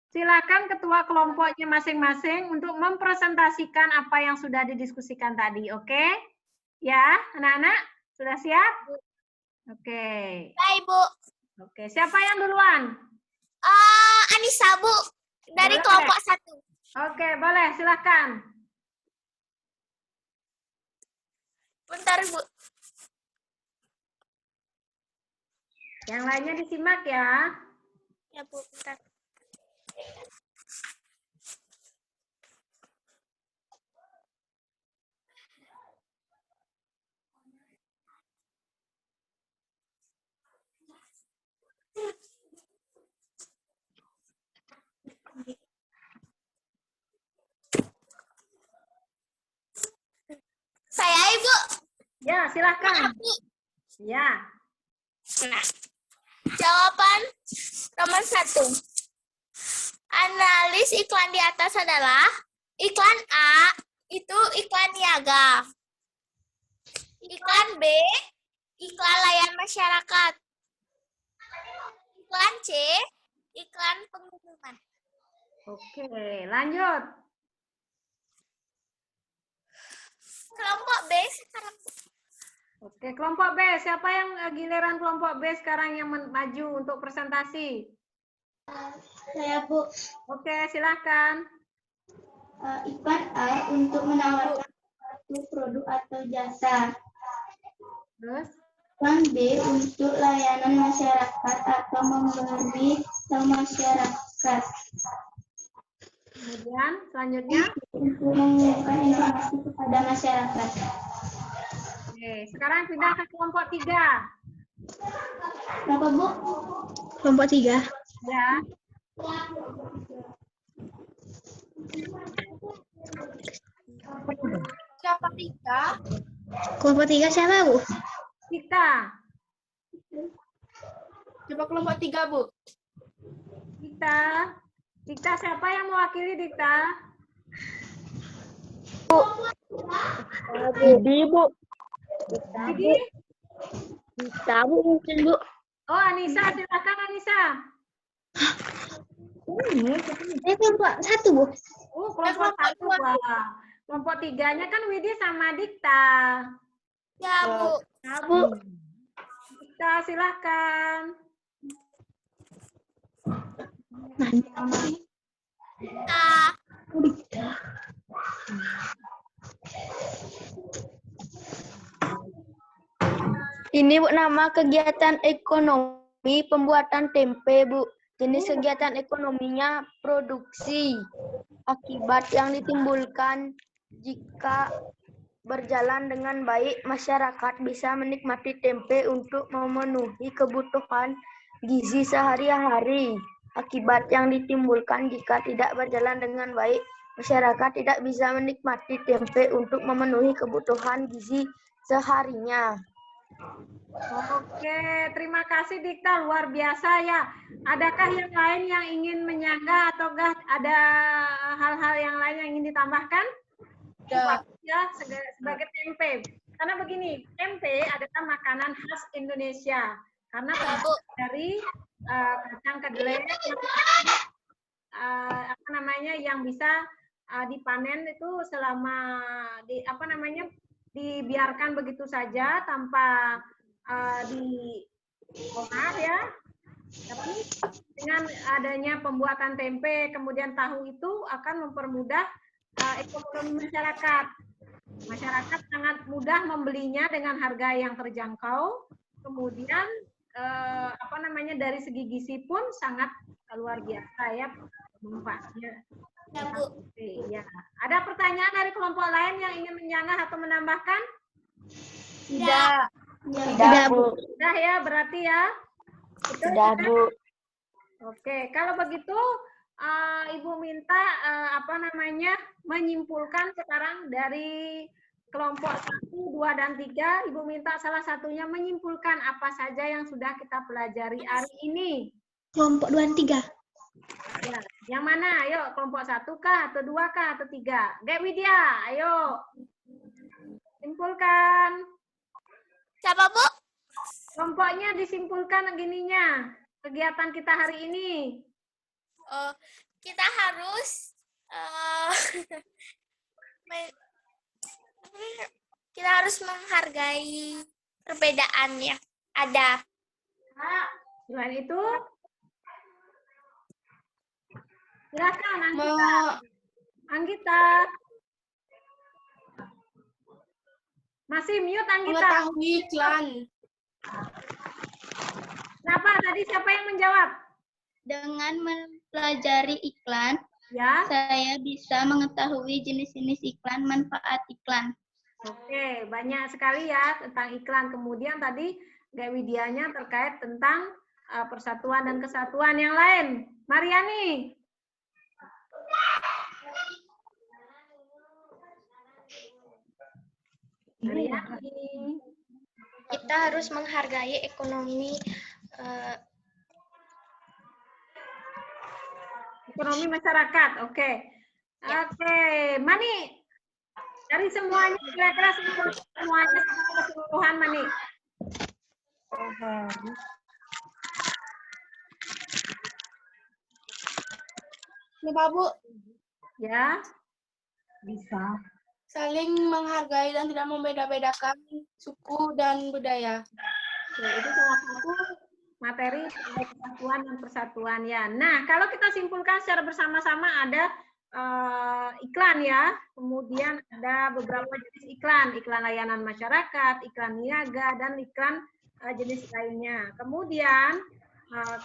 Silakan ketua kelompoknya masing-masing untuk mempresentasikan apa yang sudah didiskusikan tadi, oke? Ya, anak-anak, sudah siap? Oke. Baik, Bu. Oke, siapa yang duluan? Anissa, Bu. Dari Boleh. kelompok 1. Oke, boleh, silakan. Bentar, Bu. Yang lainnya disimak ya. Ya, Bu, bentar. Saya, Ibu. Ya, silakan. Ya. Nah, jawaban nomor 1. Analis iklan di atas adalah iklan A itu iklan niaga. Iklan B iklan layan masyarakat. Iklan C iklan pengumuman. Oke, lanjut. Kelompok B sekarang. Oke, kelompok B. Siapa yang giliran kelompok B sekarang yang maju untuk presentasi? Saya, Bu. Oke, silakan. Iklan A untuk menawarkan suatu produk atau jasa. Terus? Iklan B untuk layanan masyarakat atau memberi tahu masyarakat. Kemudian, selanjutnya. Untuk mengumumkan informasi kepada masyarakat. Oke, sekarang pindah ke kelompok 3. Berapa, Bu? Kelompok 3. Ya. Siapa 3? Kelompok 3 siapa, Bu? Dikta. Coba kelompok 3, Bu. Dikta. Dikta, siapa yang mewakili Dikta? Didi, Bu. Didi? Kita, Bu, mungkin, Bu. Oh, Anissa. Silakan, Anissa. Kelompok 1, Bu. Oh, kelompok 1. Wah. Kelompok 3-nya kan Widi sama Dikta. Ya, Bu. Nah, Bu. Dikta, silakan. Nah, Ini, Bu, nama kegiatan ekonomi pembuatan tempe, Bu. Jenis kegiatan ekonominya produksi. Akibat yang ditimbulkan jika berjalan dengan baik, masyarakat bisa menikmati tempe untuk memenuhi kebutuhan gizi sehari-hari. Akibat yang ditimbulkan jika tidak berjalan dengan baik, masyarakat tidak bisa menikmati tempe untuk memenuhi kebutuhan gizi seharinya. Oke, terima kasih Dikta, luar biasa ya. Adakah yang lain yang ingin menyanggah ataukah ada hal-hal yang lain yang ingin ditambahkan? Ya, sebagai tempe. Karena begini, tempe adalah makanan khas Indonesia. Karena terbuat dari kacang kedelai yang bisa dipanen itu selama dibiarkan begitu saja tanpa diolah ya. Tapi dengan adanya pembuatan tempe kemudian tahu itu akan mempermudah ekonomi masyarakat. Masyarakat sangat mudah membelinya dengan harga yang terjangkau. Kemudian dari segi gizi pun sangat luar biasa ya manfaatnya. ya, Bu. Ya. Ada pertanyaan dari kelompok lain yang ingin menyanggah atau menambahkan? Tidak. Tidak, Bu. Sudah ya, berarti ya. Sudah, Bu. Oke, kalau begitu Ibu minta menyimpulkan sekarang dari kelompok 1, 2, dan 3. Ibu minta salah satunya menyimpulkan apa saja yang sudah kita pelajari hari ini. Kelompok 2 dan 3. Ya, yang mana? Ayo, kelompok 1 kah, atau 2 kah, atau 3? Dek Widya, ayo. Simpulkan. Siapa, Bu? Kelompoknya disimpulkan gininya. Kegiatan kita hari ini. Kita harus kita harus menghargai perbedaannya. Ada. Selain itu, silakan Anggita. Anggita. Masih mute Anggita. Mengetahui iklan. Kenapa? Tadi siapa yang menjawab? Dengan mempelajari iklan, Ya. saya bisa mengetahui jenis-jenis iklan, manfaat iklan. Oke, banyak sekali ya tentang iklan. Kemudian tadi Gak Widianya terkait tentang persatuan dan kesatuan yang lain. Mariani. Mariani. Kita harus menghargai ekonomi Ekonomi masyarakat. Oke. Oke, Mani. Dari semuanya kira-kira semuanya keseluruhan Mani. Ini Pak Bu, Ya. saling menghargai dan tidak membeda-bedakan suku dan budaya. Oke, itu salah satu materi kesatuan dan persatuan ya. Nah, kalau kita simpulkan secara bersama-sama ada iklan ya, kemudian ada beberapa jenis iklan layanan masyarakat, iklan niaga, dan iklan jenis lainnya. Kemudian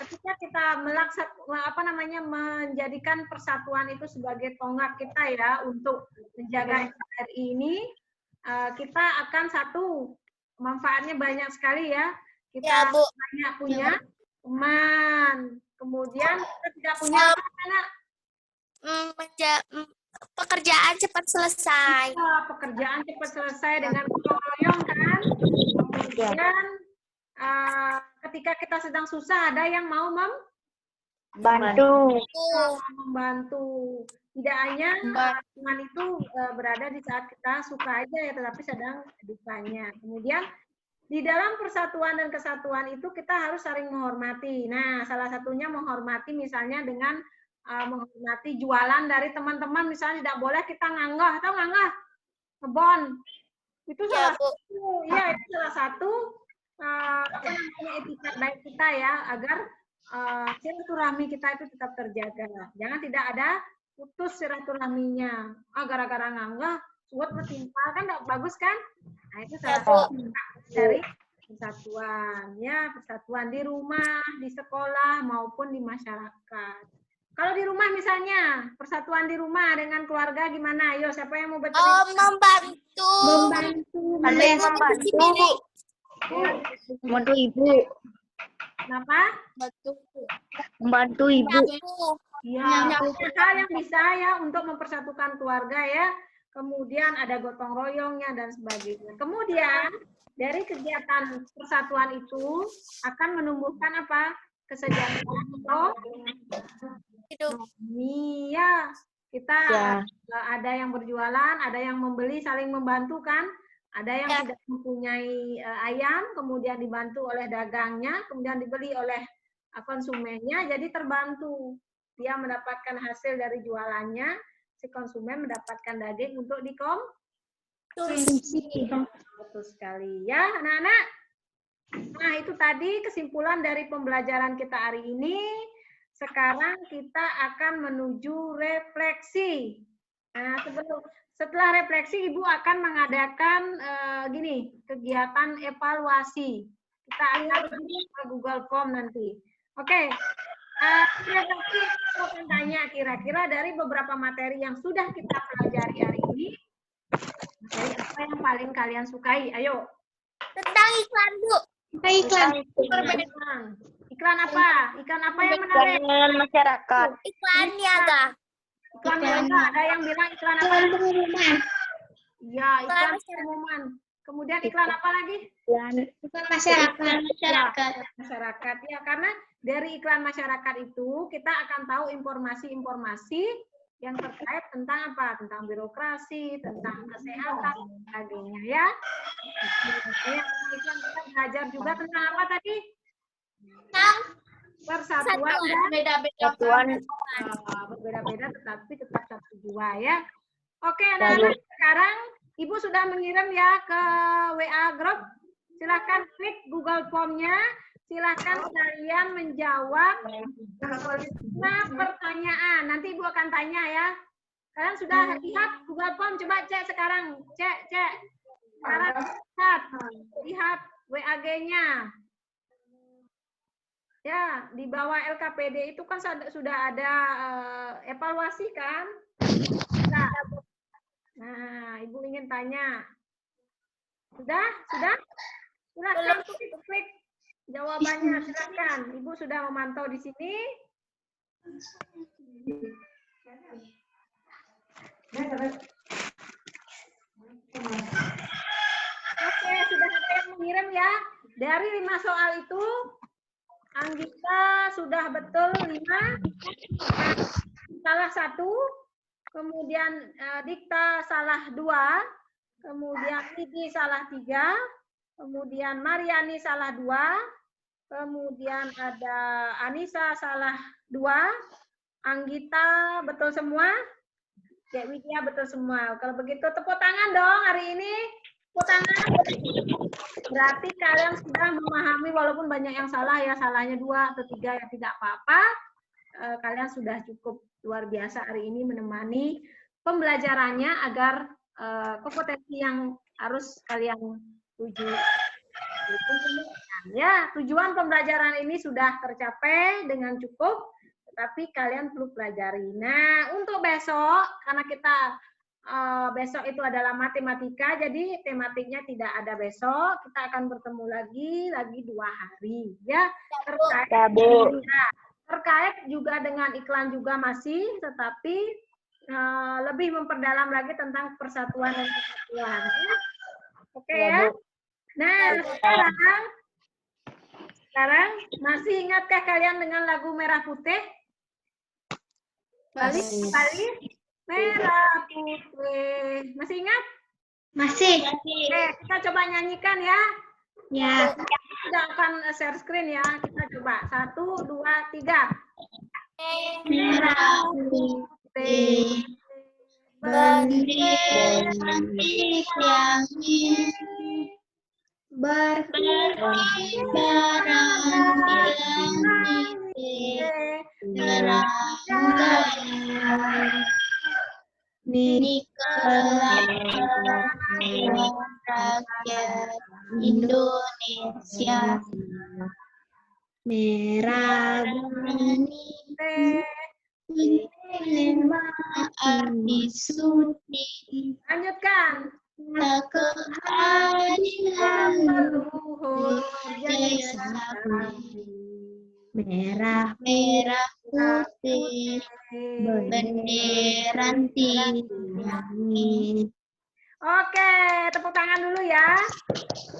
ketika kita menjadikan persatuan itu sebagai tonggak kita ya untuk menjaga NKRI ini, kita akan satu manfaatnya banyak sekali ya. Kita Ya, Bu. banyak punya teman. Kemudian kita tidak punya Pekerjaan cepat selesai. pekerjaan cepat selesai dengan gotong royong kan. Kemudian ketika kita sedang susah ada yang mau Bantu. membantu. Tidak hanya teman itu berada di saat kita suka aja ya, tetapi sedang dukanya. Kemudian di dalam persatuan dan kesatuan itu kita harus saling menghormati. Nah, salah satunya menghormati misalnya dengan menghormati jualan dari teman-teman, misalnya tidak boleh kita nganggah atau nganggah kebon. Itu salah satu, ya itu salah satu etika baik kita ya, agar silaturahmi kita itu tetap terjaga. Jangan tidak ada putus silaturahminya. Gara-gara nganggah, suat bertimpal kan tidak bagus kan? Nah, itu salah satu dari persatuan ya, persatuan di rumah, di sekolah maupun di masyarakat. Kalau di rumah misalnya, persatuan di rumah dengan keluarga gimana? Ayo, siapa yang mau bercerita? Membantu. Ada yang membantu. Membantu ibu. Kenapa? Membantu ibu. Ya, banyak hal yang bisa ya untuk mempersatukan keluarga ya. Kemudian ada gotong royongnya dan sebagainya. Kemudian dari kegiatan persatuan itu akan menumbuhkan apa? Kesejahteraan hidup. Iya, kita ada yang berjualan, ada yang membeli, saling membantu kan. Ada yang tidak mempunyai ayam, kemudian dibantu oleh dagangnya, kemudian dibeli oleh konsumennya, jadi terbantu. Dia mendapatkan hasil dari jualannya, si konsumen mendapatkan daging untuk dikonsumsi. Betul sekali ya, anak-anak. Nah, itu tadi kesimpulan dari pembelajaran kita hari ini. Sekarang kita akan menuju refleksi. Nah, setelah refleksi, Ibu akan mengadakan kegiatan evaluasi. Kita akan ke Google Form nanti. Oke. Refleksi, saya akan tanya kira-kira dari beberapa materi yang sudah kita pelajari hari ini, materi apa yang paling kalian sukai? Ayo. Tentang iklan, Bu. Iklan apa? Iklan apa yang menarik? Dengan masyarakat. Iklan niaga. Iklan niaga. Ada yang bilang iklan apa? Ya, iklan pengumuman. Kemudian iklan apa lagi? Masyarakat. Ya, karena dari iklan masyarakat itu kita akan tahu informasi-informasi yang terkait tentang apa? Tentang birokrasi, tentang kesehatan, dan sebagainya ya. Kita belajar juga tentang apa tadi? Tentang Persatuan dan beda-beda. berbeda-beda tetapi tetap satu jiwa ya. Oke, anak-anak, sekarang Ibu sudah mengirim ya ke WA Group. Silahkan klik Google Form-nya. Silahkan kalian menjawab 5 pertanyaan. Nanti Ibu akan tanya ya. Kalian sudah lihat Google Form? Coba cek sekarang. Cek. Sekarang lihat WAG-nya. Ya, di bawah LKPD itu kan sudah ada evaluasi kan? Nah, Ibu ingin tanya. Sudah? Silakan klik jawabannya, silakan. Ibu sudah memantau di sini. Oke, sudah ada yang mengirim ya. Dari 5 soal itu, Anggita sudah betul 5, salah 1, kemudian Dikta salah 2, kemudian Didi salah 3, kemudian Mariani salah 2, kemudian ada Anissa salah 2, Anggita betul semua, Dek Widya betul semua. Kalau begitu tepuk tangan dong hari ini. Tepuk tangan. Berarti kalian sudah memahami walaupun banyak yang salah ya, salahnya 2 atau 3 ya tidak apa-apa. Kalian sudah cukup luar biasa hari ini menemani pembelajarannya agar kompetensi yang harus kalian tuju. Ya, tujuan pembelajaran ini sudah tercapai dengan cukup, tetapi kalian perlu pelajari. Nah, untuk besok, karena kita besok itu adalah matematika, jadi tematiknya tidak ada besok. Kita akan bertemu lagi 2 hari, ya. Terkait juga dengan iklan juga masih, tetapi lebih memperdalam lagi tentang persatuan dan kesatuan. Ya. Oke ya. Nah, sekarang masih ingatkah kalian dengan lagu Merah Putih? Balik. Merah putih. Masih ingat? Masih. Oke, kita coba nyanyikan ya. Ya. Kita akan share screen ya. Kita coba. 1, 2, 3. Merah putih. Bendera yang berkibaran rakyat Indonesia. Merah putih arti suci. Lanjutkan. Keadilan Berluhur jaya sakti. Merah putih bendera tinggi. Oke, tepuk tangan dulu ya.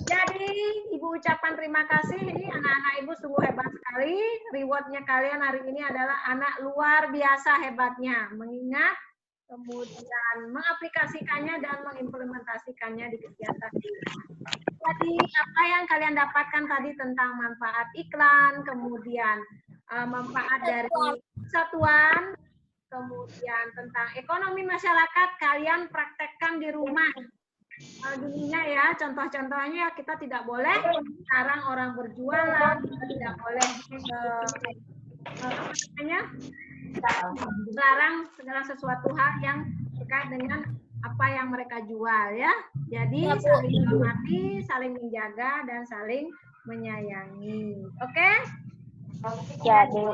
Jadi, Ibu ucapkan terima kasih. Ini anak-anak Ibu sungguh hebat sekali. Rewardnya kalian hari ini adalah anak luar biasa hebatnya. Mengingat, kemudian mengaplikasikannya dan mengimplementasikannya di kegiatan. Jadi, apa yang kalian dapatkan tadi tentang manfaat iklan, kemudian manfaat dari kesatuan, kemudian tentang ekonomi masyarakat, kalian praktekkan di rumah. Dulunya ya, contoh-contohnya kita tidak boleh sekarang orang berjualan, kita tidak boleh melarang segala sesuatu hal yang terkait dengan apa yang mereka jual ya. Jadi saling menghormati, saling menjaga, dan saling menyayangi. Oke? Ya, Bu.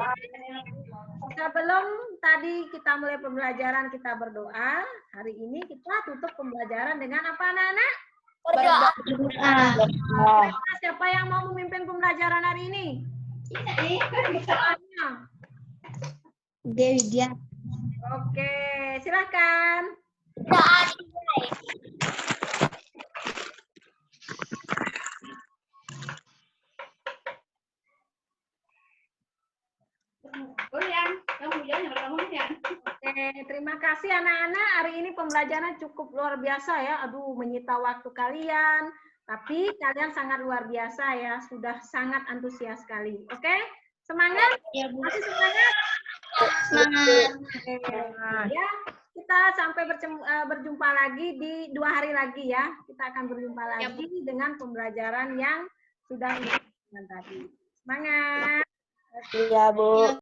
Sebelum tadi kita mulai pembelajaran, kita berdoa. Hari ini kita tutup pembelajaran dengan apa, anak-anak? Berdoa. Siapa yang mau memimpin pembelajaran hari ini? Dewi dia. Oke, silakan. Doa. Oke, terima kasih anak-anak. Hari ini pembelajaran cukup luar biasa ya. Aduh, menyita waktu kalian. Tapi kalian sangat luar biasa ya. Sudah sangat antusias sekali. Oke? Semangat? Ya, Bu. Masih semangat? Semangat. Oke. Ya, kita sampai berjumpa lagi di 2 hari lagi ya. Kita akan berjumpa lagi dengan pembelajaran yang sudah tadi. Semangat. Iya, Bu.